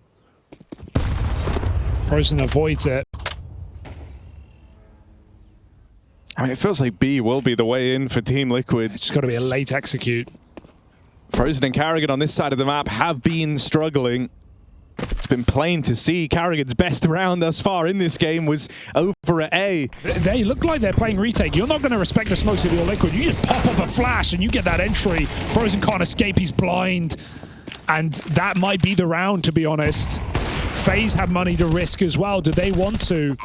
Frozen avoids it. I mean, it feels like B will be the way in for Team Liquid. It's just got to be a late execute. Frozen and Carrigan on this side of the map have been struggling. It's been plain to see Carrigan's best round thus far in this game was over at A. They look like they're playing retake. You're not going to respect the smokes if you're Liquid. You just pop up a flash and you get that entry. Frozen can't escape. He's blind. And that might be the round, to be honest. FaZe have money to risk as well. Do they want to?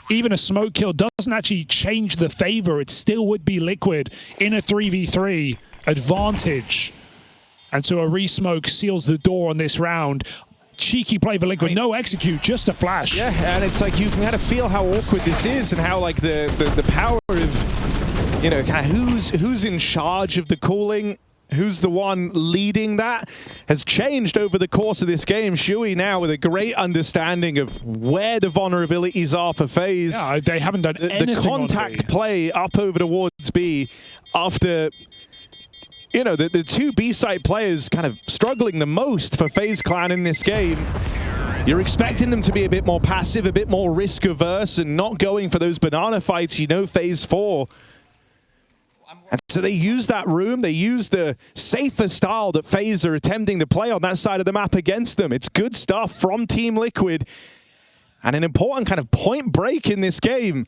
Even a smoke kill doesn't actually change the favor. It still would be Liquid in a 3v3 advantage. And so a re-smoke seals the door on this round. Cheeky play for Liquid. No execute, just a flash. Yeah, and it's like you can kind of feel how awkward this is and how like the power of, you know, kind of who's in charge of the calling. Who's the one leading that has changed over the course of this game. Shuey now with a great understanding of where the vulnerabilities are for FaZe. Yeah, they haven't done anything. The contact play up over towards B after, you know, the two B-side players kind of struggling the most for FaZe Clan in this game. You're expecting them to be a bit more passive, a bit more risk-averse, and not going for those banana fights, you know, FaZe 4. And so they use that room, they use the safer style that FaZe are attempting to play on that side of the map against them. It's good stuff from Team Liquid. And an important kind of point break in this game.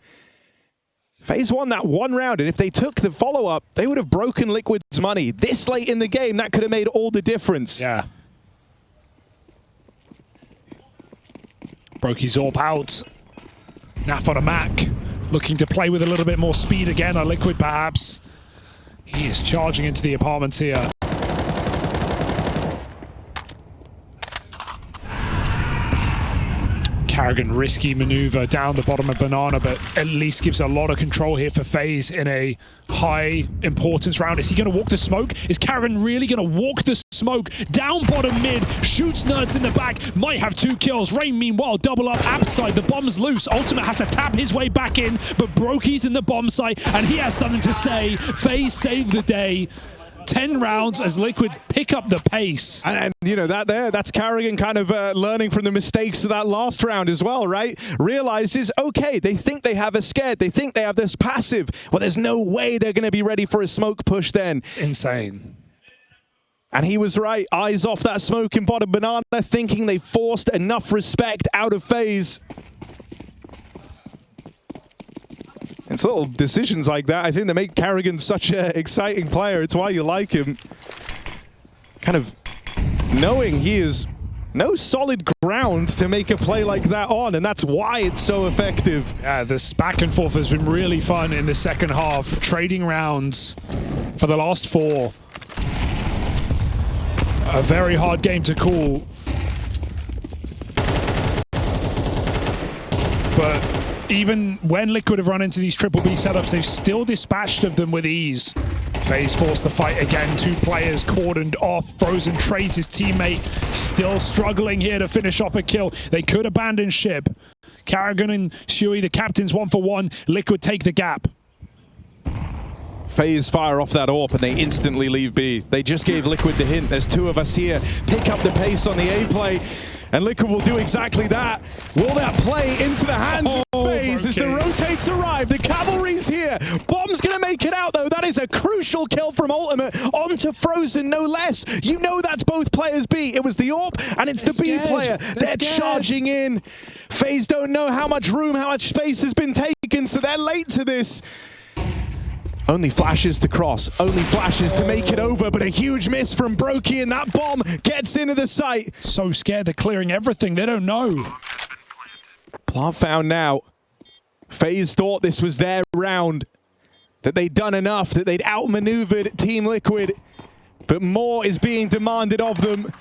FaZe won that one round, and if they took the follow-up, they would have broken Liquid's money. This late in the game, that could have made all the difference. Yeah. Brokey's AWP out. Naf on a Mac. Looking to play with a little bit more speed again, a Liquid perhaps. He is charging into the apartments here. Carrigan, risky maneuver down the bottom of Banana, but at least gives a lot of control here for FaZe in a high importance round. Is he going to walk the smoke? Is Carrigan really going to walk the smoke down bottom mid? Shoots Nerds in the back, might have 2 kills. Rain meanwhile double up outside, the bomb's loose. Ultimate has to tap his way back in, but Brokey's in the bomb site and he has something to say. FaZe saved the day. 10 rounds as Liquid pick up the pace. And you know, that's Carrigan kind of learning from the mistakes of that last round as well, right? Realizes, okay, they think they have us scared. They think they have this passive. Well, there's no way they're going to be ready for a smoke push then. Insane. And he was right. Eyes off that smoke in bottom Banana, thinking they forced enough respect out of FaZe. It's little decisions like that, I think, that make Carrigan such an exciting player. It's why you like him. Kind of knowing he is no solid ground to make a play like that on, and that's why it's so effective. Yeah, this back and forth has been really fun in the second half. Trading rounds for the last 4. A very hard game to call. but even when Liquid have run into these triple B setups, they've still dispatched of them with ease. FaZe forced the fight again. 2 players cordoned off. Frozen trades his teammate. Still struggling here to finish off a kill. They could abandon ship. Carrigan and Shuey, the captains, 1-for-1. Liquid take the gap. FaZe fire off that AWP and they instantly leave B. They just gave Liquid the hint. There's 2 of us here. Pick up the pace on the A play. And Liquid will do exactly that. Will that play into the hands of FaZe as the rotates arrive? The cavalry's here. Bomb's going to make it out, though. That is a crucial kill from Ultimate onto Frozen, no less. You know that's both players B. It was the AWP and it's the B player. They're charging in. FaZe don't know how much room, how much space has been taken, so they're late to this. Only flashes to cross, only flashes to make it over, but a huge miss from Brokey, and that bomb gets into the site. So scared they're clearing everything. They don't know. Plant found now. FaZe thought this was their round, that they'd done enough, that they'd outmaneuvered Team Liquid, but more is being demanded of them.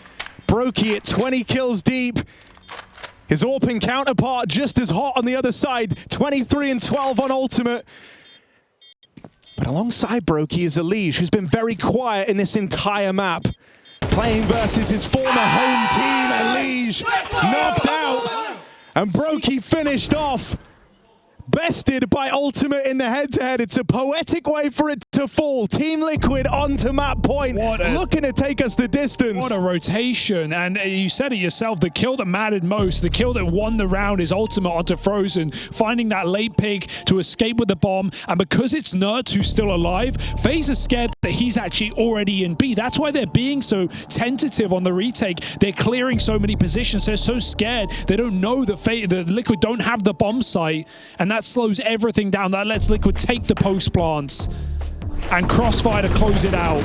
Brokey at 20 kills deep. His AWPing counterpart just as hot on the other side, 23 and 12 on Ultimate. But alongside Brokey is Elige, who's been very quiet in this entire map. Playing versus his former home team, Elige knocked out. And Brokey finished off. Bested by Ultimate in the head-to-head. It's a poetic way for it to fall. Team Liquid onto map point, looking to take us the distance. What a rotation. And you said it yourself, the kill that mattered most, the kill that won the round is Ultimate onto Frozen, finding that late pick to escape with the bomb. And because it's Nerds who's still alive, FaZe is scared that he's actually already in B. That's why they're being so tentative on the retake. They're clearing so many positions. They're so scared. They don't know that the Liquid don't have the bomb site. And that slows everything down. That lets Liquid take the post plants and Crossfire to close it out.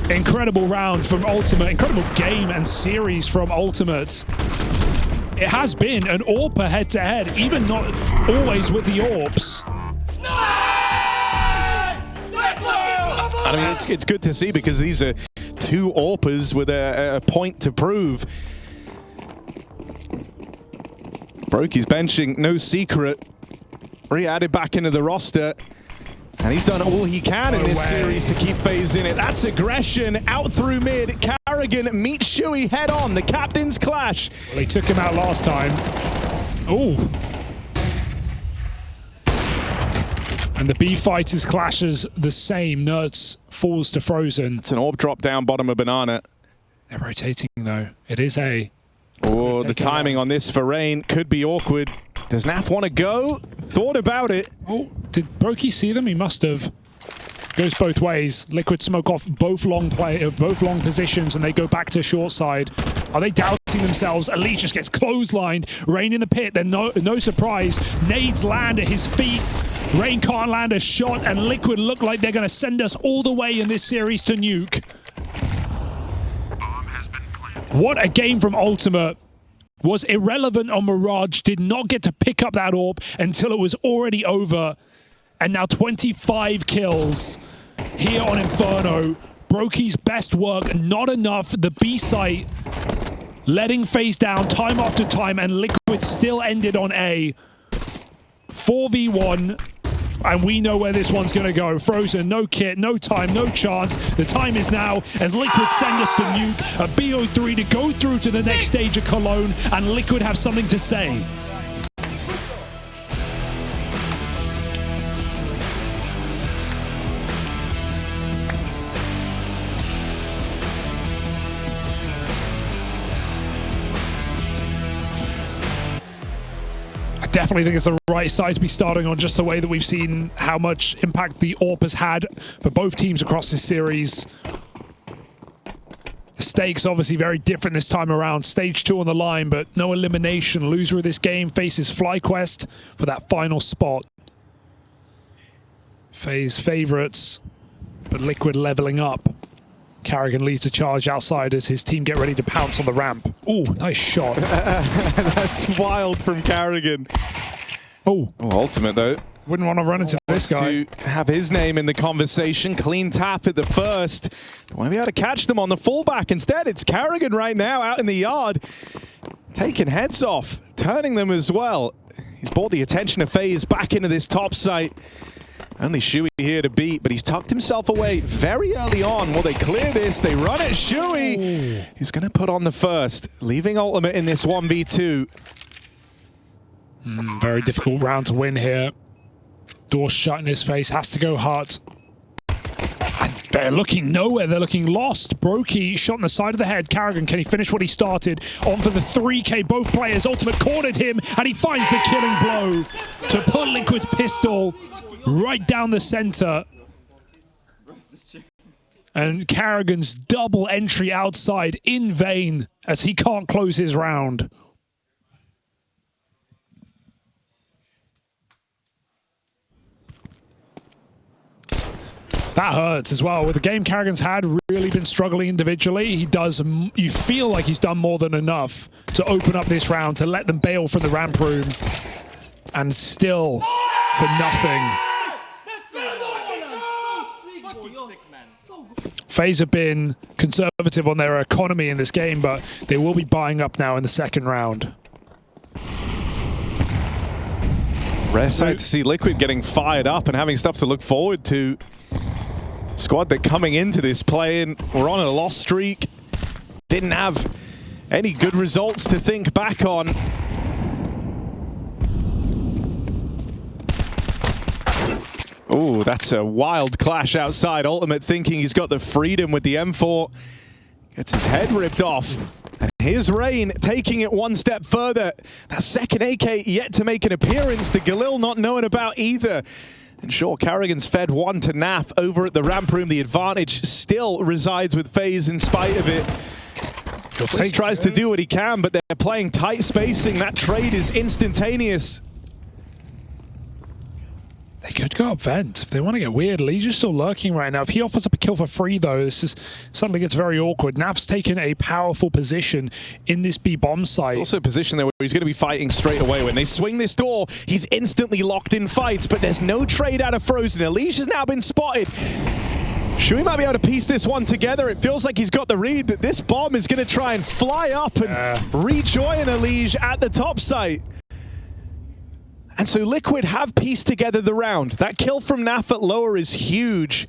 Incredible round from Ultimate. Incredible game and series from Ultimate. It has been an AWPer head-to-head, even not always with the AWPs. I mean, it's good to see because these are 2 AWPers with a point to prove. Brokey's benching, no secret. Re-added back into the roster. And he's done all he can in this series to keep FaZe in it. That's aggression out through mid. Carrigan meets Shuey head on. The captains clash. Well, they took him out last time. Ooh. And the B fighters clashes the same. Nerds falls to Frozen. It's an AWP drop down bottom of Banana. They're rotating though. It is A. Oh, the timing on this for Rain could be awkward. Does Naf want to go? Thought about it. Oh, did Brokey see them? He must have. Goes both ways. Liquid smoke off both long positions, and they go back to short side. Are they doubting themselves? Elige just gets clotheslined. Rain in the pit. Then no surprise. Nades land at his feet. Rain can't land a shot, and Liquid look like they're going to send us all the way in this series to Nuke. What a game from Ultimate. Was irrelevant on Mirage, did not get to pick up that AWP until it was already over. And now 25 kills here on Inferno. Brokey's best work, not enough. The B site letting FaZe down time after time, and Liquid still ended on A. 4v1. And we know where this one's going to go. Frozen, no kit, no time, no chance. The time is now as Liquid send us to Nuke, a BO3 to go through to the next stage of Cologne, and Liquid have something to say. Definitely think it's the right side to be starting on, just the way that we've seen how much impact the AWP has had for both teams across this series. The stakes obviously very different this time around. Stage 2 on the line, but no elimination. Loser of this game faces FlyQuest for that final spot. FaZe favorites, but Liquid leveling up. Carrigan leads a charge outside as his team get ready to pounce on the ramp. Ooh, nice shot. That's wild from Carrigan. Oh, Ultimate though. Wouldn't want to run into this guy. To have his name in the conversation. Clean tap at the first. Don't want to be able to catch them on the fallback. Instead, it's Carrigan right now out in the yard. Taking heads off. Turning them as well. He's brought the attention of FaZe back into this top site. Only Shuey here to beat, but he's tucked himself away very early on. Will they clear this? They run at Shuey. He's going to put on the first, leaving Ultimate in this 1v2. Very difficult round to win here. Door shut in his face, has to go hard. And they're looking nowhere, they're looking lost. Brokey shot in the side of the head. Carrigan, can he finish what he started? On for the 3K, both players. Ultimate cornered him, and he finds the killing blow to put Liquid's pistol right down the center. And Carrigan's double entry outside in vain as he can't close his round. That hurts as well. With the game Carrigan's had really been struggling individually, you feel like he's done more than enough to open up this round, to let them bail from the ramp room, and still for nothing. FaZe have been conservative on their economy in this game, but they will be buying up now in the second round. Rare sight to see Liquid getting fired up and having stuff to look forward to. Squad that coming into this play-in were on a loss streak. Didn't have any good results to think back on. Oh, that's a wild clash outside. Ultimate thinking he's got the freedom with the M4. Gets his head ripped off. And here's Rain taking it one step further. That second AK yet to make an appearance. The Galil not knowing about either. And sure, Carrigan's fed one to Naf over at the ramp room. The advantage still resides with FaZe in spite of it. FaZe tries to do what he can, but they're playing tight spacing. That trade is instantaneous. They could go up vent if they want to get weird. Lee's just still lurking right now. If he offers up a kill for free, though, this is suddenly gets very awkward. Naf's taken a powerful position in this B bomb site. Also a position there where he's going to be fighting straight away. When they swing this door, he's instantly locked in fights, but there's no trade out of Frozen. Elish has now been spotted. Shuey might be able to piece this one together. It feels like he's got the read that this bomb is going to try and fly up and rejoin Elish at the top site. And so Liquid have pieced together the round. That kill from Naf at lower is huge.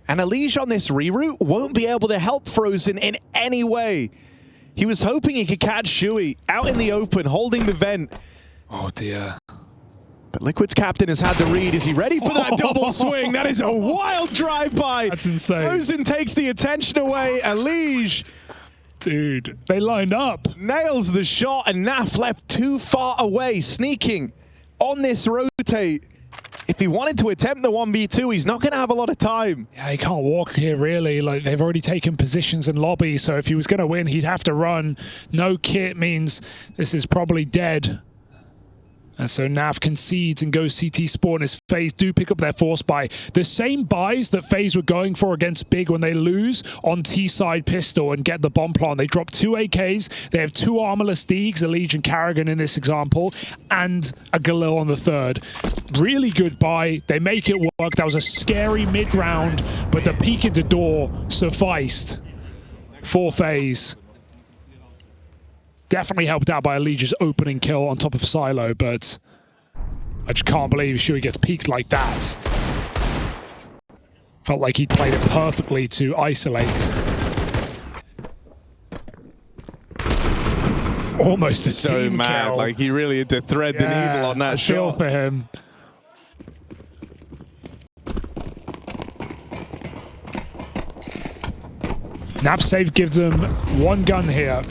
And Elish on this reroute won't be able to help Frozen in any way. He was hoping he could catch Shuey out in the open, holding the vent. Oh dear. But Liquid's captain has had the read. Is he ready for that double swing? That is a wild drive-by. That's insane. Frozen takes the attention away. Elish, dude, they lined up. Nails the shot, and Naf left too far away, sneaking on this rotate. If he wanted to attempt the 1v2, he's not going to have a lot of time. Yeah, he can't walk here, really. Like, they've already taken positions in lobby, so if he was going to win, he'd have to run. No kit means this is probably dead. And so Nav concedes and goes CT spawn as FaZe do pick up their force buy. The same buys that FaZe were going for against Big when they lose on T-side pistol and get the bomb plant. They drop 2 AKs, they have 2 armorless Deegs, a Legion Carrigan in this example, and a Galil on the third. Really good buy. They make it work. That was a scary mid-round, but the peek into door sufficed for FaZe. Definitely helped out by Elige's opening kill on top of Silo, but I just can't believe Shuey gets peeked like that. Felt like he'd played it perfectly to isolate. Almost a so team mad, kill. like he really had to thread the needle on that feel shot. For him. Nav save gives them 1 gun here.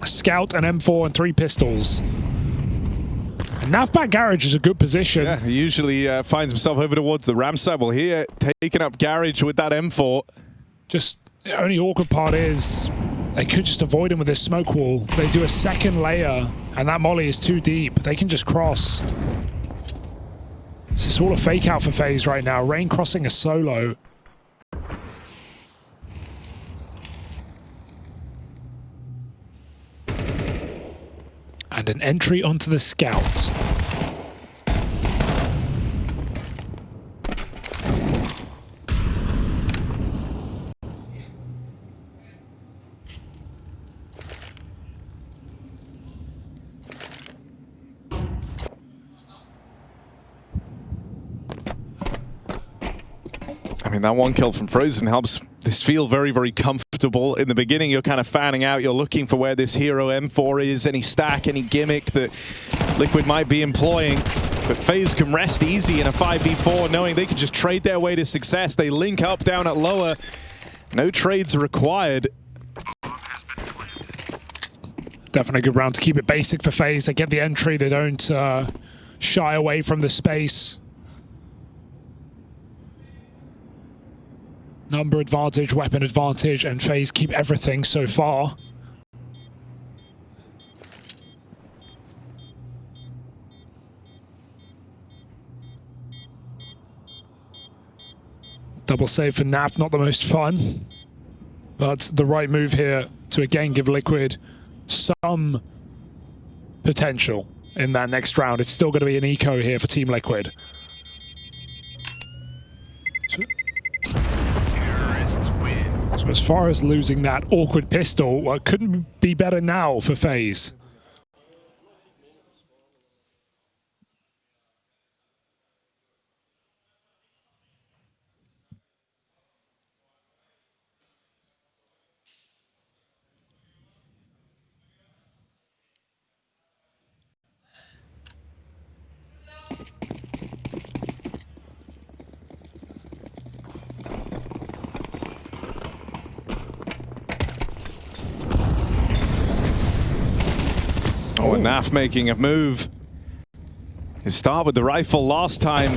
A Scout, an M4, and 3 pistols. And Nav back Garage is a good position. Yeah, he usually finds himself over towards the ramp side. Well, here, taking up Garage with that M4. Just the only awkward part is they could just avoid him with this smoke wall. They do a second layer, and that molly is too deep. They can just cross. This is all a fake out for FaZe right now. Rain crossing a solo. And an entry onto the Scout. mean, that one kill from Frozen helps this feel very, very comfortable. In the beginning, you're kind of fanning out. You're looking for where this hero M4 is, any stack, any gimmick that Liquid might be employing. But FaZe can rest easy in a 5v4, knowing they can just trade their way to success. They link up down at lower. No trades required. Definitely a good round to keep it basic for FaZe. They get the entry. They don't shy away from the space. Number advantage, weapon advantage, and FaZe keep everything so far. Double save for Naf, not the most fun, but the right move here to again give Liquid some potential in that next round. It's still going to be an eco here for Team Liquid. So as far as losing that awkward pistol, well, it couldn't be better now for FaZe. Oh, and Naf making a move. His start with the rifle last time.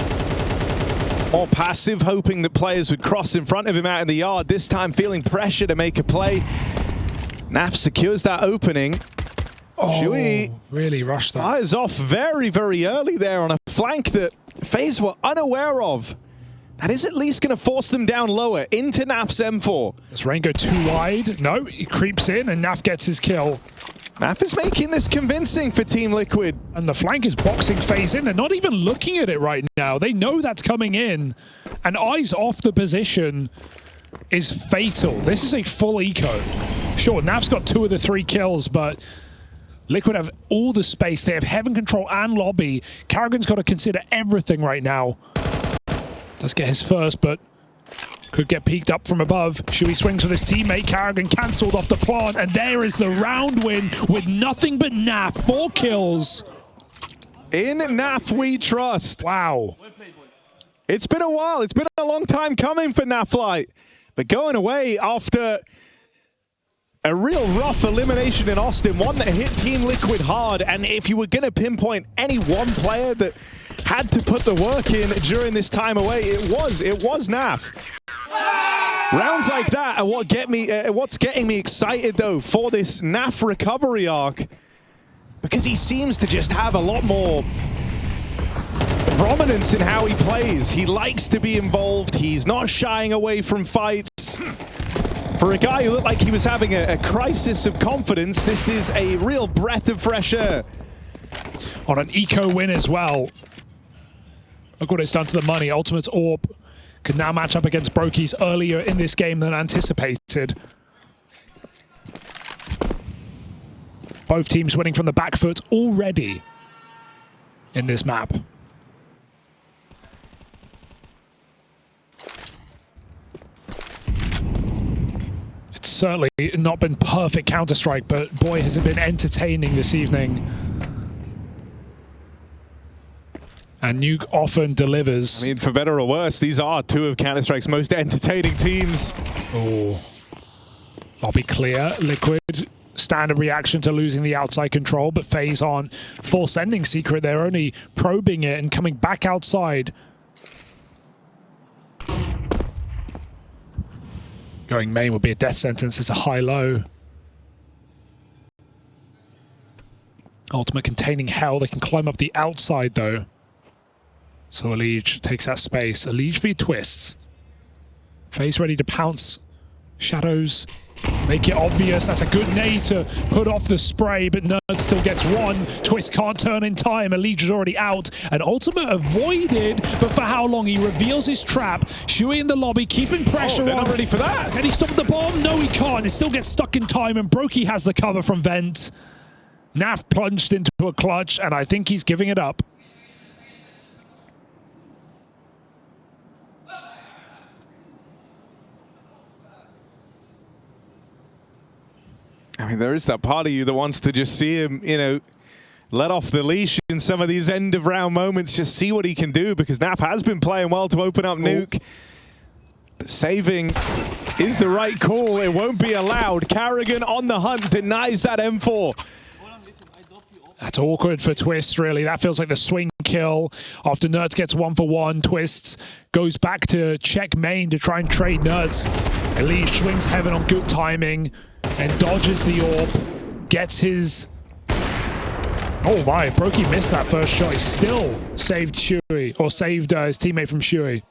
More passive, hoping that players would cross in front of him out in the yard. This time feeling pressure to make a play. Naf secures that opening. Shui really rushed that. Fires off very, very early there on a flank that FaZe were unaware of. That is at least going to force them down lower into Naf's M4. Does Rain go too wide? No, he creeps in and Naf gets his kill. Naf is making this convincing for Team Liquid. And the flank is boxing FaZe in. They're not even looking at it right now. They know that's coming in. And eyes off the position is fatal. This is a full eco. Sure, Naf's got 2 of the 3 kills, but Liquid have all the space. They have heaven control and lobby. Karrigan's got to consider everything right now. Does get his first, but could get peeked up from above. Shui swings with his teammate. Karrigan cancelled off the plant, and there is the round win with nothing but Naf. 4 kills. In Naf we trust. Wow. It's been a while. It's been a long time coming for Naflight. But going away after a real rough elimination in Austin, one that hit Team Liquid hard. And if you were going to pinpoint any one player that had to put the work in during this time away, it was Naf. Rounds like that are what's getting me excited though for this Naf recovery arc, because he seems to just have a lot more prominence in how he plays. He likes to be involved. He's not shying away from fights. For a guy who looked like he was having a crisis of confidence, this is a real breath of fresh air. On an eco win as well. Look what it's done to the money. Ultimate's AWP could now match up against Brokies earlier in this game than anticipated. Both teams winning from the back foot already in this map. It's certainly not been perfect Counter-Strike, but boy, has it been entertaining this evening. And Nuke often delivers. I mean, for better or worse, these are 2 of Counter-Strike's most entertaining teams. Oh, I'll be clear. Liquid, standard reaction to losing the outside control, but FaZe on full sending secret. They're only probing it and coming back outside. Going main would be a death sentence. It's a high-low. Ultimate containing hell. They can climb up the outside, though. So Elige takes that space. Elige v twists. FaZe ready to pounce. Shadows make it obvious. That's a good nade to put off the spray, but Nerd still gets one. Twist can't turn in time. Elige is already out. And Ultimate avoided, but for how long? He reveals his trap. Shui in the lobby, keeping pressure on. They're not ready for that. Can he stop the bomb? No, he can't. He still gets stuck in time, and Brokey has the cover from Vent. Naf plunged into a clutch, and I think he's giving it up. I mean, there is that part of you that wants to just see him, you know, let off the leash in some of these end-of-round moments, just see what he can do, because Nap has been playing well to open up Nuke. But saving is the right call. It won't be allowed. Carrigan on the hunt, denies that M4. That's awkward for Twist, really. That feels like the swing kill after Nerds gets 1-for-1. Twist goes back to check main to try and trade Nerds. Elise swings heaven on good timing and dodges the orb. Gets his... Oh my, Brokey missed that first shot. He still saved Shui, or saved his teammate from Shui.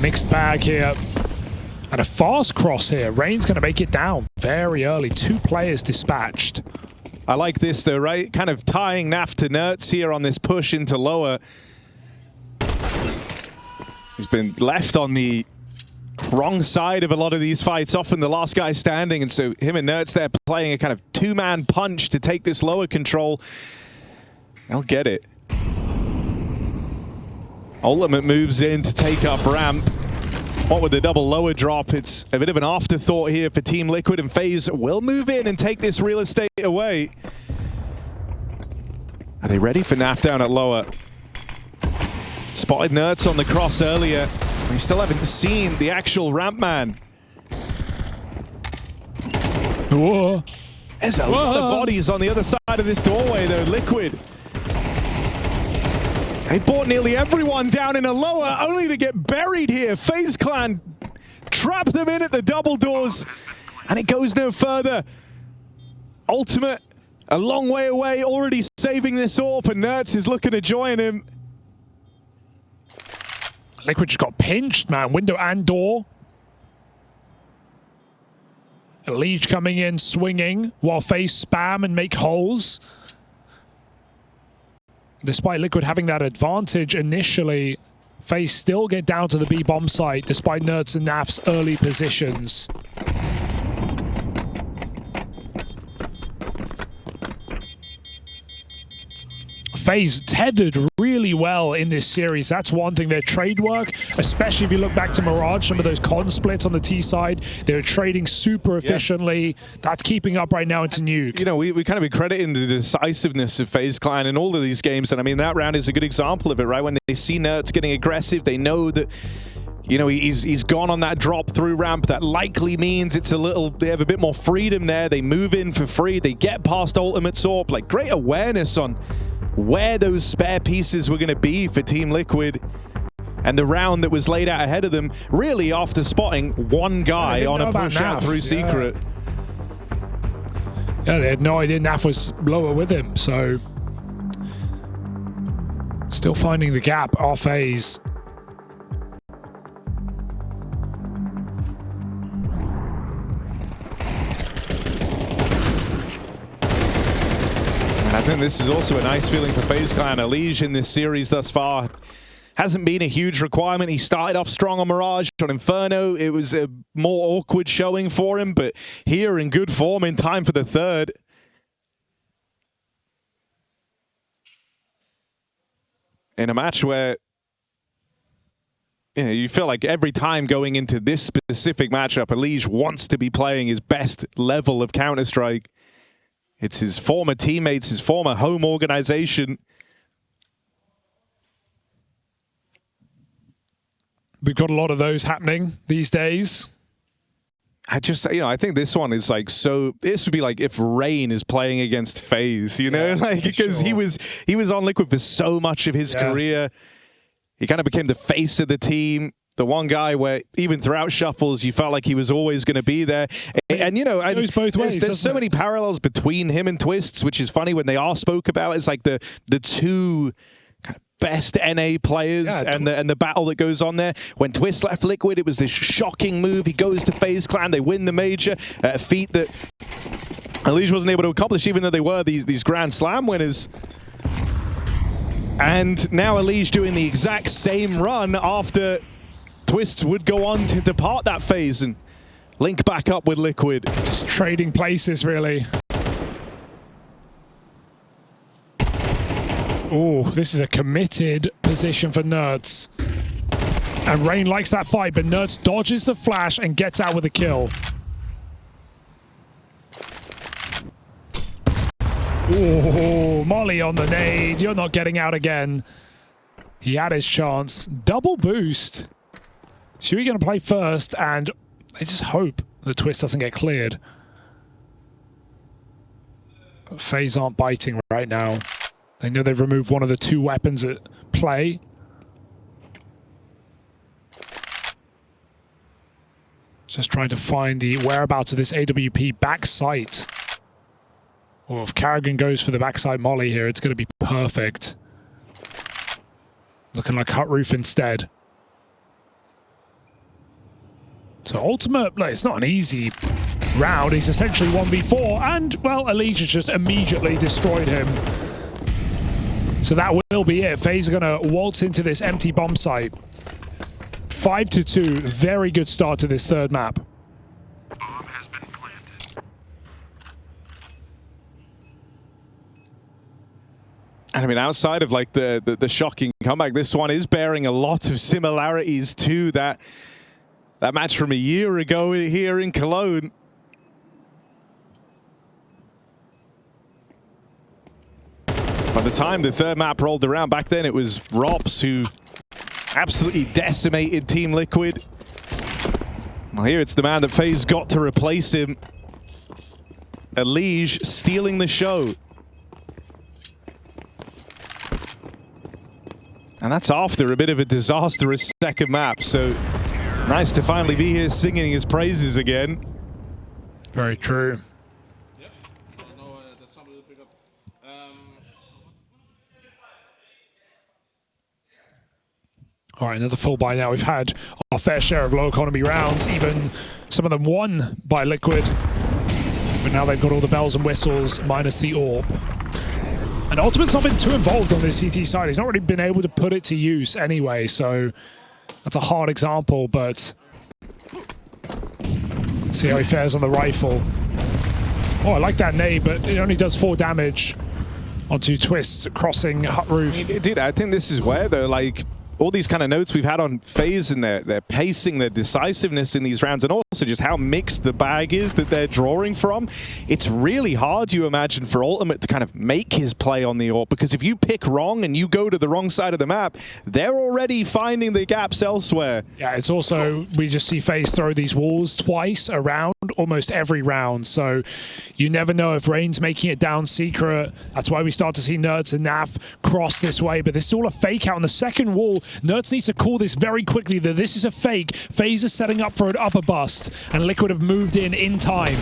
Mixed bag here. And a fast cross here. Rain's going to make it down very early. 2 players dispatched. I like this though, right? Kind of tying Naf to Nerds here on this push into lower. He's been left on the wrong side of a lot of these fights, often the last guy standing, and so him and Nerds there playing a kind of 2-man punch to take this lower control. They'll get it. Ultimate moves in to take up ramp. What with the double lower drop, it's a bit of an afterthought here for Team Liquid, and FaZe will move in and take this real estate away. Are they ready for Naf down at lower? Spotted Nerds on the cross earlier. We still haven't seen the actual ramp man. Whoa. There's a lot of bodies on the other side of this doorway though. Liquid. They brought nearly everyone down in a lower, only to get buried here. FaZe Clan trap them in at the double doors, and it goes no further. Ultimate, a long way away, already saving this orb, and Nerds is looking to join him. Liquid just got pinched, man. Window and door. Elise coming in, swinging, while FaZe spam and make holes. Despite Liquid having that advantage initially, FaZe still get down to the B bomb site despite Nerds and Naf's early positions. FaZe tethered really well in this series. That's one thing. Their trade work, especially if you look back to Mirage, some of those con splits on the T side, they're trading super efficiently. Yeah. That's keeping up right now into Nuke. You know, we kind of be crediting the decisiveness of FaZe Clan in all of these games, and I mean, that round is a good example of it, right? When they see Nerds getting aggressive, they know that, you know, he's gone on that drop through ramp. That likely means it's a little, they have a bit more freedom there. They move in for free. They get past Ultimate Sorp. Like, great awareness on where those spare pieces were going to be for Team Liquid, and the round that was laid out ahead of them, really after spotting one guy on a push out through secret. Yeah, they had no idea Naf was lower with him, so still finding the gap off FaZe. I think this is also a nice feeling for FaZe Clan. Elige in this series thus far hasn't been a huge requirement. He started off strong on Mirage. On Inferno, it was a more awkward showing for him, but here in good form in time for the third. In a match where, you know, you feel like every time going into this specific matchup, Elige wants to be playing his best level of Counter-Strike. It's his former teammates, his former home organization. We've got a lot of those happening these days. I think this one is like, so this would be like if Rain is playing against FaZe, you know, like, because he was on Liquid for so much of his career. He kind of became the face of the team. The one guy where even throughout shuffles, you felt like he was always going to be there. And you know, it goes both ways, there's so many parallels between him and Twists, which is funny when they are spoke about. It's like the two kind of best NA players, and the battle that goes on there. When Twist left Liquid, it was this shocking move. He goes to FaZe Clan, they win the major, a feat that Elige wasn't able to accomplish, even though they were these Grand Slam winners. And now Elige doing the exact same run after Twists would go on to depart that phase and link back up with Liquid. Just trading places, really. Oh, this is a committed position for Nerds. And Rain likes that fight, but Nerds dodges the flash and gets out with a kill. Oh, Molly on the nade. You're not getting out again. He had his chance. Double boost. Shui going to play first, and I just hope the twist doesn't get cleared. But FaZe aren't biting right now. They know they've removed one of the two weapons at play. Just trying to find the whereabouts of this AWP backside. Well, if Karrigan goes for the backside molly here, it's going to be perfect. Looking like Hut Roof instead. So ultimate, like, it's not an easy round. He's essentially 1v4, and, well, Allegiance just immediately destroyed him. So that will be it. FaZe are going to waltz into this empty bomb site. 5-2, very good start to this third map. Bomb has been planted. And I mean, outside of like the shocking comeback, this one is bearing a lot of similarities to that match from a year ago here in Cologne. By the time the third map rolled around, back then it was Rops who absolutely decimated Team Liquid. Well, here it's the man that FaZe got to replace him. Elige stealing the show. And that's after a bit of a disastrous second map, so nice to finally be here singing his praises again. Very true. All right, another full buy now. We've had our fair share of low economy rounds, even some of them won by Liquid. But now they've got all the bells and whistles minus the AWP. And Ultimate's not been too involved on this CT side. He's not really been able to put it to use anyway, so that's a hard example, but let's see how he fares on the rifle. Oh, I like that nade, but it only does 4 damage onto Twists crossing Hut Roof. Dude, I think this is where, though, like, all these kind of notes we've had on FaZe and their pacing, their decisiveness in these rounds, and also just how mixed the bag is that they're drawing from. It's really hard, you imagine, for Ultimate to kind of make his play on the AWP, because if you pick wrong and you go to the wrong side of the map, they're already finding the gaps elsewhere. Yeah, it's also, we just see FaZe throw these walls twice around almost every round, so you never know if Rain's making it down secret. That's why we start to see Nerds and Naf cross this way, but this is all a fake out on the second wall. Nerds needs to call this very quickly that this is a fake. FaZe is setting up for an upper bust, and Liquid have moved in time.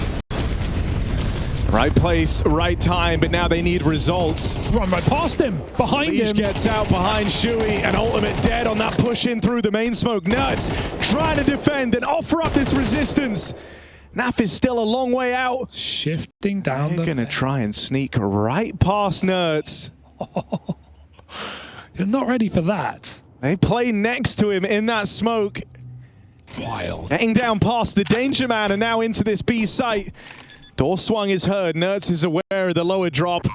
Right place, right time, but now they need results. Run right past him, behind him. Gets out behind Shui, and Ultimate dead on that push in through the main smoke. Nerds trying to defend and offer up this resistance. Naf is still a long way out. Shifting down. They're gonna try and sneak right past Nerds. You're not ready for that. They play next to him in that smoke. Wild. Getting down past the Danger Man and now into this B site. Door swung is heard. Nerds is aware of the lower drop.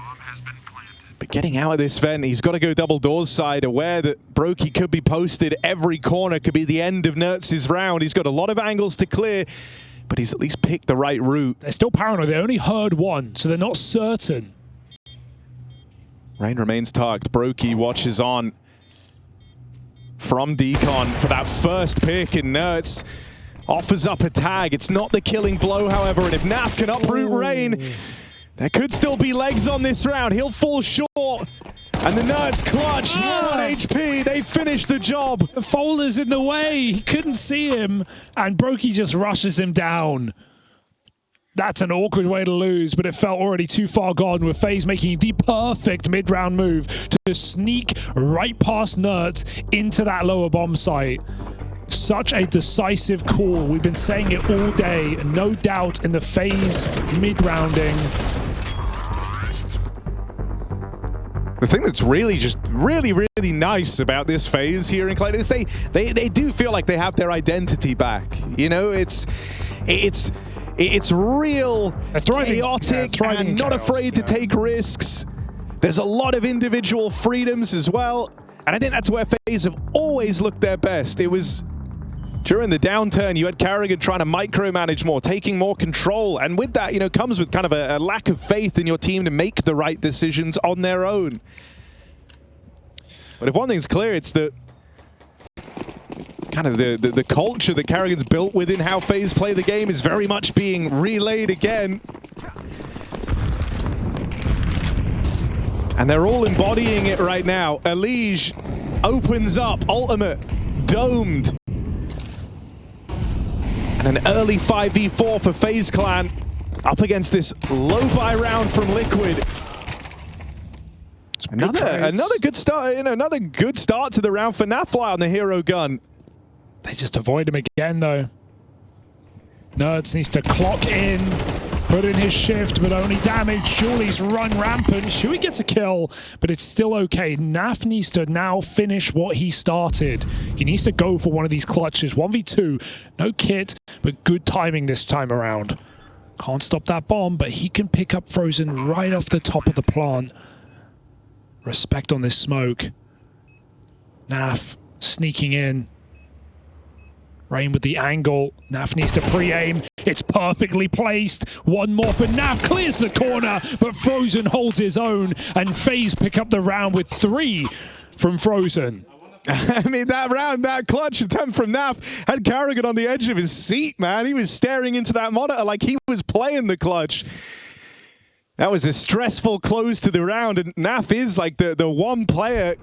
But getting out of this vent, he's got to go double doors side, aware that Brokey could be posted. Every corner could be the end of Nerds' round. He's got a lot of angles to clear, but he's at least picked the right route. They're still paranoid. They only heard one, so they're not certain. Rain remains tucked. Brokey watches on from Decon for that first pick, and Nerds offers up a tag. It's not the killing blow, however, and if Naf can uproot Rain, there could still be legs on this round. He'll fall short, and the Nerds clutch. 1 HP, they finish the job. The Fowler's in the way. He couldn't see him, and Brokey just rushes him down. That's an awkward way to lose, but it felt already too far gone, with FaZe making the perfect mid-round move to sneak right past Nerds into that lower bomb site. Such a decisive call. We've been saying it all day. No doubt in the FaZe mid-rounding. The thing that's really really nice about this FaZe here in Cologne is they do feel like they have their identity back. You know, it's real chaotic and not afraid to take risks. There's a lot of individual freedoms as well. And I think that's where FaZe have always looked their best. It was during the downturn, you had Carrigan trying to micromanage more, taking more control. And with that, you know, comes with kind of a lack of faith in your team to make the right decisions on their own. But if one thing's clear, it's that kind of the culture that Carrigan's built within how FaZe play the game is very much being relayed again. And they're all embodying it right now. Elige opens up, ultimate, domed. And an early 5v4 for FaZe Clan up against this low buy round from Liquid. Another good start, you know, another good start to the round for Nafly on the hero gun. They just avoid him again though. Nerds needs to clock in, put in his shift, but only damage. Julie's run rampant. Shui gets a kill, but it's still okay. Naf needs to now finish what he started. He needs to go for one of these clutches. 1v2, no kit, but good timing this time around. Can't stop that bomb, but he can pick up Frozen right off the top of the plant. Respect on this smoke. Naf sneaking in. Rain with the angle. Naf needs to pre-aim. It's perfectly placed. One more for Naf. Clears the corner, but Frozen holds his own. And FaZe pick up the round with 3 from Frozen. I mean, that round, that clutch attempt from Naf had Carrigan on the edge of his seat, man. He was staring into that monitor like he was playing the clutch. That was a stressful close to the round, and Naf is like the one player.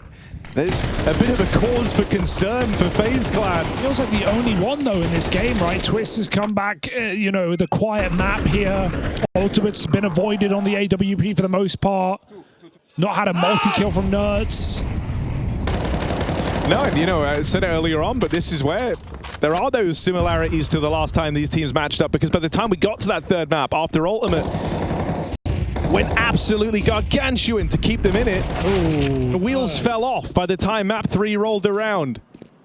There's a bit of a cause for concern for FaZe Clan. Feels like the only one, though, in this game, right? Twist has come back, you know, with a quiet map here. Ultimate's been avoided on the AWP for the most part. Not had a multi-kill from Nerds. No, you know, I said it earlier on, but this is where there are those similarities to the last time these teams matched up, because by the time we got to that third map, after Ultimate went absolutely gargantuan to keep them in it. Ooh, the wheels fell off by the time map 3 rolled around.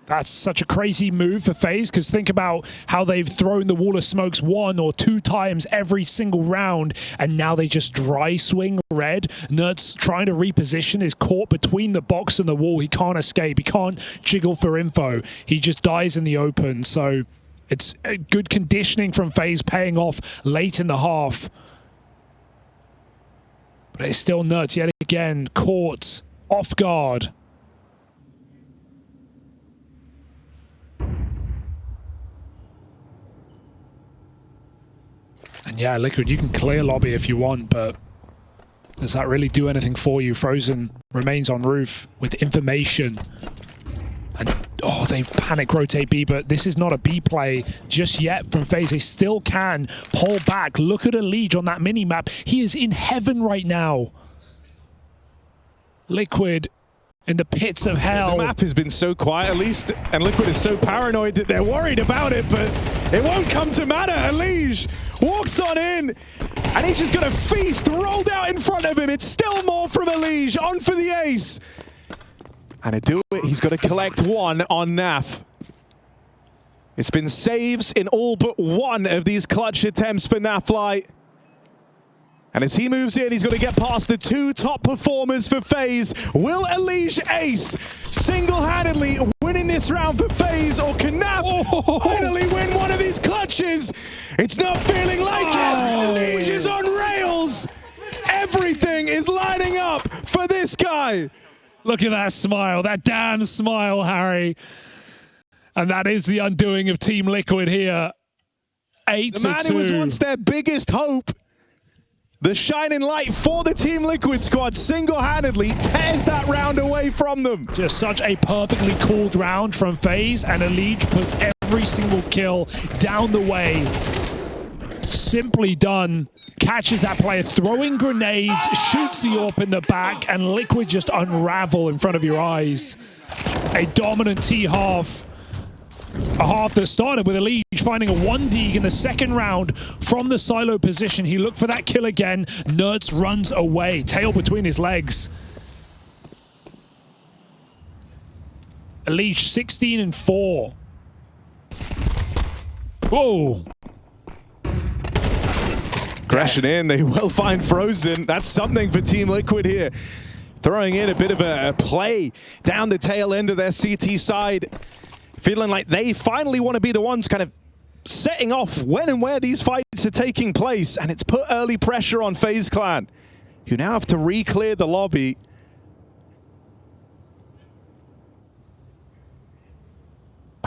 That's such a crazy move for FaZe, because think about how they've thrown the wall of smokes 1 or 2 times every single round, and now they just dry swing red. Nerds trying to reposition is caught between the box and the wall. He can't escape. He can't jiggle for info. He just dies in the open. So it's a good conditioning from FaZe paying off late in the half. But it's still Nerds yet again, caught off guard. And yeah, Liquid, you can clear lobby if you want, but does that really do anything for you? Frozen remains on roof with information. And oh, they panic rotate B, but this is not a B play just yet from FaZe. They still can pull back. Look at Elige on that mini-map. He is in heaven right now. Liquid in the pits of hell. The map has been so quiet, at least, and Liquid is so paranoid that they're worried about it, but it won't come to matter. Elige walks on in, and he's just got a feast rolled out in front of him. It's still more from Elige, on for the ace. And to do it, he's got to collect 1 on Naf. It's been saves in all but 1 of these clutch attempts for Nafly. And as he moves in, he's got to get past the 2 top performers for FaZe. Will Elige ace single-handedly winning this round for FaZe, or can Naf finally win one of these clutches? It's not feeling like it. Elige is on rails. Everything is lining up for this guy. Look at that smile, that damn smile, Harry. And that is the undoing of Team Liquid here. 8-2. The man who was once their biggest hope. The shining light for the Team Liquid squad single-handedly tears that round away from them. Just such a perfectly called round from FaZe, and Elige puts every single kill down the way. Simply done. Catches that player throwing grenades, shoots the AWP in the back, and Liquid just unravel in front of your eyes. A dominant T-half. A half that started with Elige finding a 1D in the second round from the silo position. He looked for that kill again. Nerds runs away, tail between his legs. Elige 16-4. Whoa. Aggression in, they will find Frozen. That's something for Team Liquid here. Throwing in a bit of a play down the tail end of their CT side. Feeling like they finally want to be the ones kind of setting off when and where these fights are taking place. And it's put early pressure on FaZe Clan, who now have to re-clear the lobby.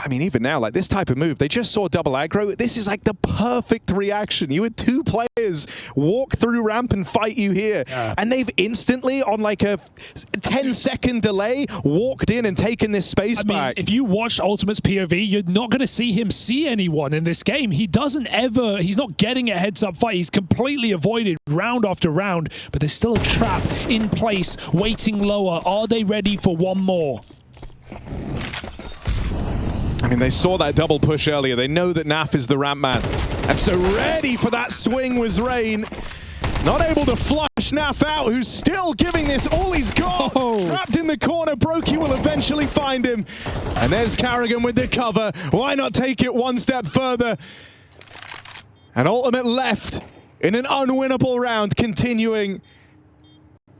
I mean, even now, like this type of move, they just saw double aggro. This is like the perfect reaction. You had two players walk through ramp and fight you here. And they've instantly, on like a 10-second delay, walked in and taken this space back. If you watch Ultimate's POV, you're not going to see him see anyone in this game. He doesn't ever, he's not getting a heads-up fight. He's completely avoided round after round, but there's still a trap in place, waiting lower. Are they ready for one more? I mean, they saw that double push earlier. They know that Naf is the ramp man. And so ready for that swing was Rain. Not able to flush Naf out, who's still giving this all he's got. Trapped in the corner, Brokey will eventually find him. And there's Carrigan with the cover. Why not take it one step further? And Ultimate left in an unwinnable round, continuing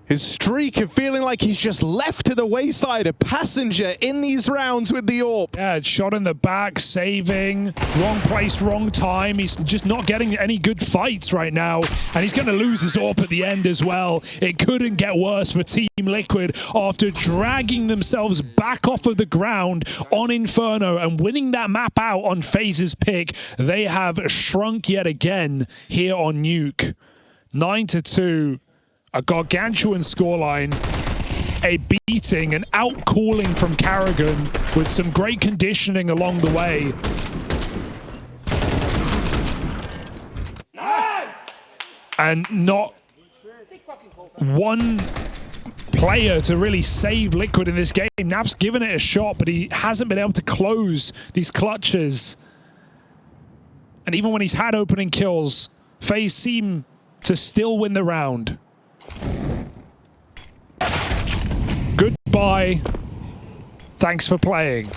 his streak of feeling like he's just left to the wayside, a passenger in these rounds with the AWP. Yeah, shot in the back, saving, wrong place, wrong time. He's just not getting any good fights right now, and he's going to lose his AWP at the end as well. It couldn't get worse for Team Liquid after dragging themselves back off of the ground on Inferno and winning that map out on FaZe's pick. They have shrunk yet again here on Nuke. 9-2. A gargantuan scoreline, a beating, an outcalling from Carrigan with some great conditioning along the way. Nice! And not one player to really save Liquid in this game. Naf's given it a shot, but he hasn't been able to close these clutches. And even when he's had opening kills, FaZe seem to still win the round. Goodbye. Thanks for playing.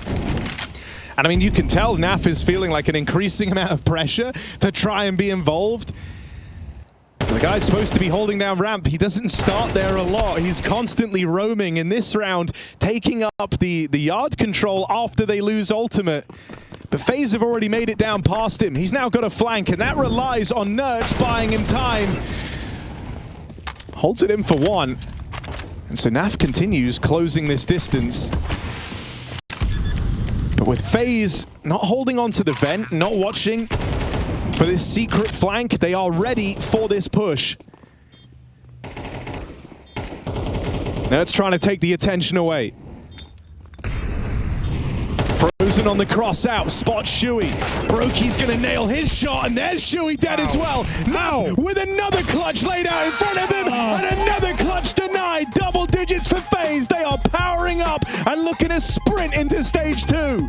And I mean, you can tell Naf is feeling like an increasing amount of pressure to try and be involved. The guy's supposed to be holding down ramp. He doesn't start there a lot. He's constantly roaming in this round, taking up the yard control after they lose ultimate. But FaZe have already made it down past him. He's now got a flank, and that relies on Nerds buying him time. Holds it in for one. And so Naf continues closing this distance. But with FaZe not holding on to the vent, not watching for this secret flank, they are ready for this push. Nerds trying to take the attention away. Frozen on the cross out, spots Shuey. Brokey's gonna nail his shot, and there's Shuey dead as well. Now with another clutch laid out in front of him, and another clutch denied. Double digits for FaZe. They are powering up and looking to sprint into stage 2.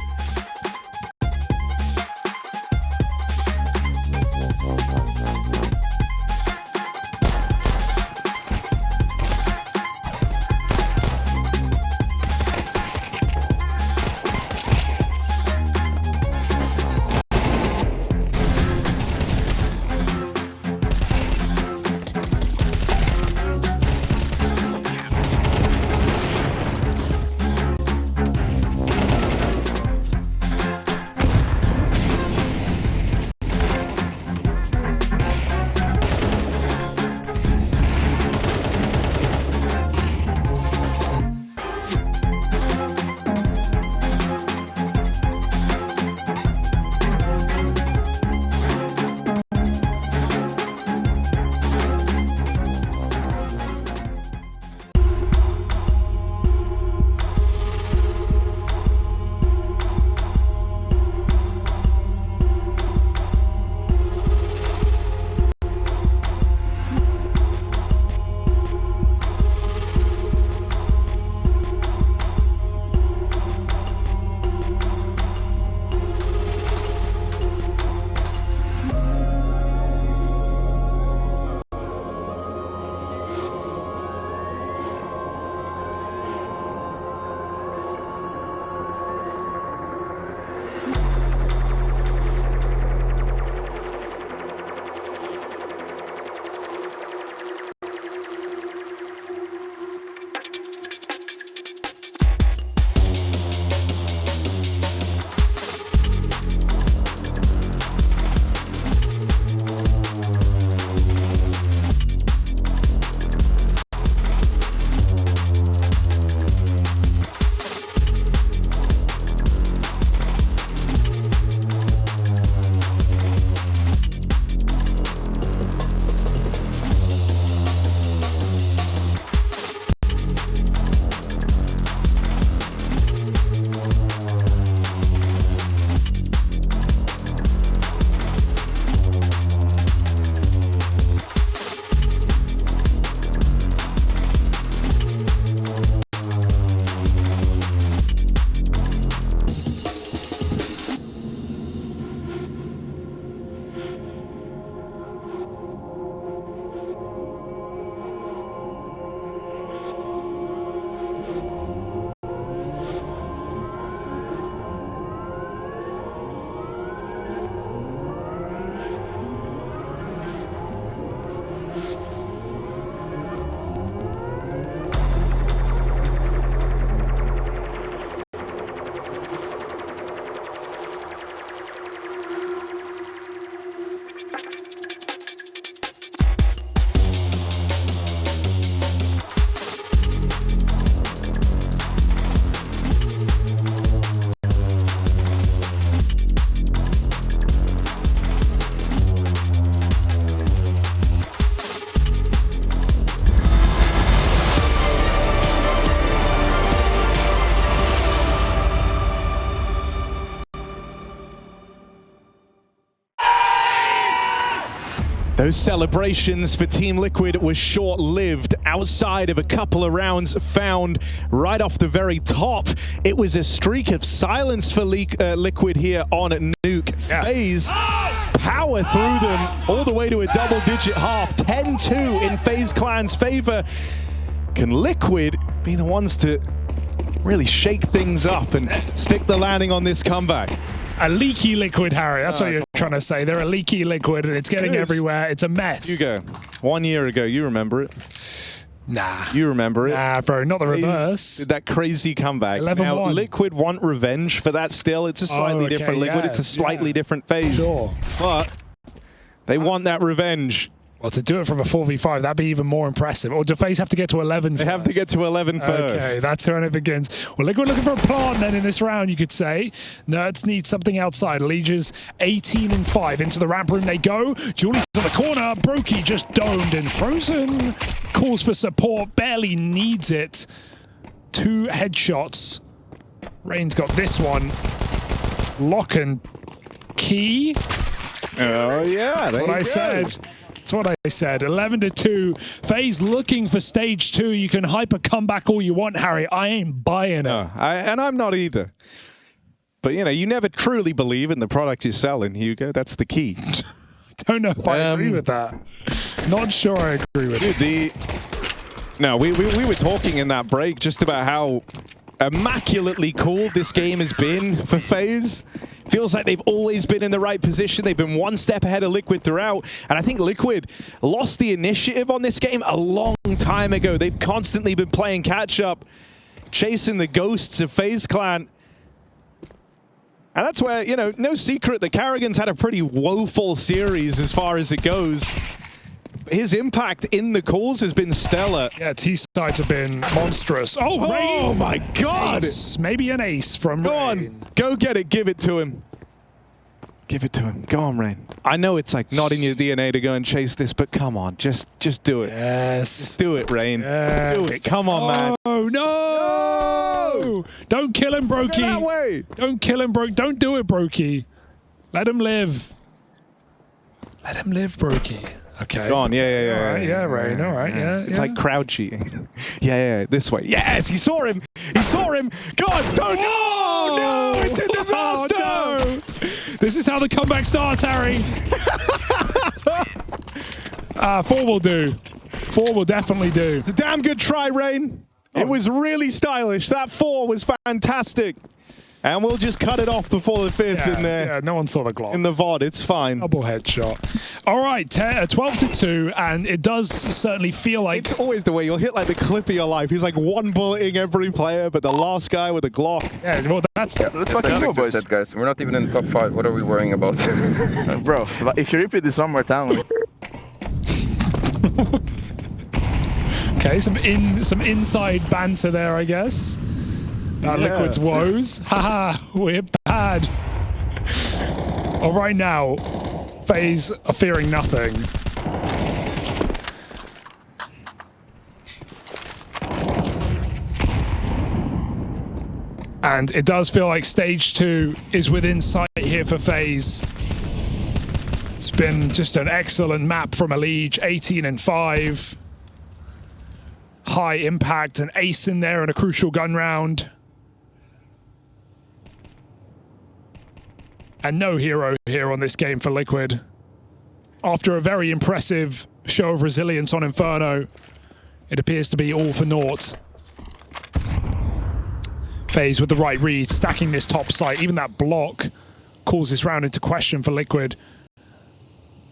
Those celebrations for Team Liquid were short-lived. Outside of a couple of rounds found right off the very top, it was a streak of silence for Liquid here on Nuke. FaZe power through them all the way to a double-digit half. 10-2 in FaZe Clan's favor. Can Liquid be the ones to really shake things up and stick the landing on this comeback? A leaky Liquid, Harry. That's what you're trying to say. They're a leaky Liquid, and it's getting everywhere. It's a mess. Hugo, 1 year ago, you remember it? Nah. You remember it? Nah, bro, not the reverse. Did that crazy comeback. 11-1. Now, Liquid want revenge for that still. It's a slightly different Liquid. It's a slightly different FaZe. Sure. But they want that revenge. Well, to do it from a 4v5, that'd be even more impressive. Or do FaZe have to get to 11 They have to get to 11 first. Okay, that's when it begins. Well, Liquid looking for a plant then in this round, you could say. Nerds need something outside. Liege's 18-5. Into the ramp room they go. Julie's on the corner. Brokey just domed and Frozen. Calls for support. Barely needs it. 2 headshots. Rain's got this one. Lock and key. Oh, yeah. That's what I said. That's what I said. 11-2. FaZe looking for stage 2. You can hype a comeback all you want, Harry. I ain't buying it. No, and I'm not either. But, you know, you never truly believe in the product you're selling, Hugo. That's the key. Don't know if I agree with that. Not sure I agree with it. No, we were talking in that break just about how immaculately cool this game has been for FaZe. Feels like they've always been in the right position. They've been one step ahead of Liquid throughout. And I think Liquid lost the initiative on this game a long time ago. They've constantly been playing catch-up, chasing the ghosts of FaZe Clan. And that's where, you know, no secret that Carrigan's had a pretty woeful series as far as it goes. His impact in the calls has been stellar. Yeah, T-sides have been monstrous. Oh, Rain! Oh my God! Ace. Maybe an ace from Go Rain. on, go get it, give it to him. Give it to him. Go on, Rain. I know it's like not in your DNA to go and chase this, but come on, just do it. Yes. Just do it, Rain. Yes. Do it. Come on, man. Oh, no! Don't kill him, Brokey. Go that way. Don't kill him, Brokey. Don't do it, Brokey. Let him live. Let him live, Brokey. Okay. Go on, yeah. All right, yeah, Rain. All right, yeah. It's like crowd cheating. yeah, this way. Yes, he saw him. He saw him. Go on, don't. No, it's a disaster. Oh, no. This is how the comeback starts, Harry. 4 will do. 4 will definitely do. It's a damn good try, Rain. It was really stylish. That 4 was fantastic. And we'll just cut it off before the 5th in there. Yeah, no one saw the Glock. In the VOD, it's fine. Double headshot. All right, 12-2, and it does certainly feel like... It's always the way you'll hit like the clip of your life. He's like one bulleting every player, but the last guy with a Glock. Yeah, well, that's... Yeah, let's fucking go, boys. Said, guys. We're not even in the top 5. What are we worrying about? Bro, if you repeat this one more time... Okay, some inside banter there, I guess. Liquid's woes. Haha, we're bad. Well, right now, FaZe are fearing nothing. And it does feel like stage 2 is within sight here for FaZe. It's been just an excellent map from Liege, 18-5. High impact, an ace in there and a crucial gun round. And no hero here on this game for Liquid. After a very impressive show of resilience on Inferno, it appears to be all for naught. FaZe with the right read, stacking this top site. Even that block calls this round into question for Liquid.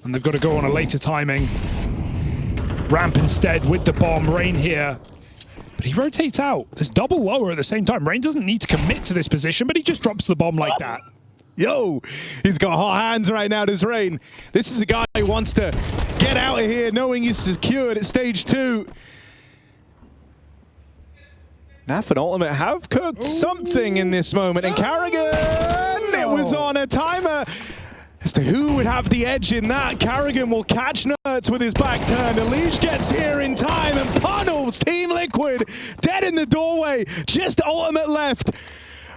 And they've got to go on a later timing. Ramp instead with the bomb. Rain here. But he rotates out. There's double lower at the same time. Rain doesn't need to commit to this position, but he just drops the bomb like that. Yo, he's got hot hands right now, does Rain. This is a guy who wants to get out of here knowing he's secured at stage 2. Naf and Ultimate have cooked something in this moment, and Carrigan, it was on a timer. As to who would have the edge in that, Carrigan will catch Nerds with his back turned. Liege gets here in time and pummels Team Liquid dead in the doorway. Just Ultimate left.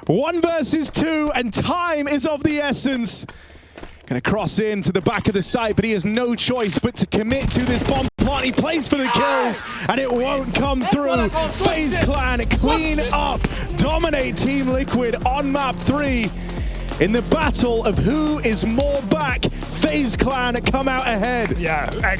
1 versus 2, and time is of the essence. Gonna cross into the back of the site, but he has no choice but to commit to this bomb plant. He plays for the kills, and it won't come through. FaZe Clan clean up, dominate Team Liquid on map 3. In the battle of who is more back, FaZe Clan come out ahead. Yeah,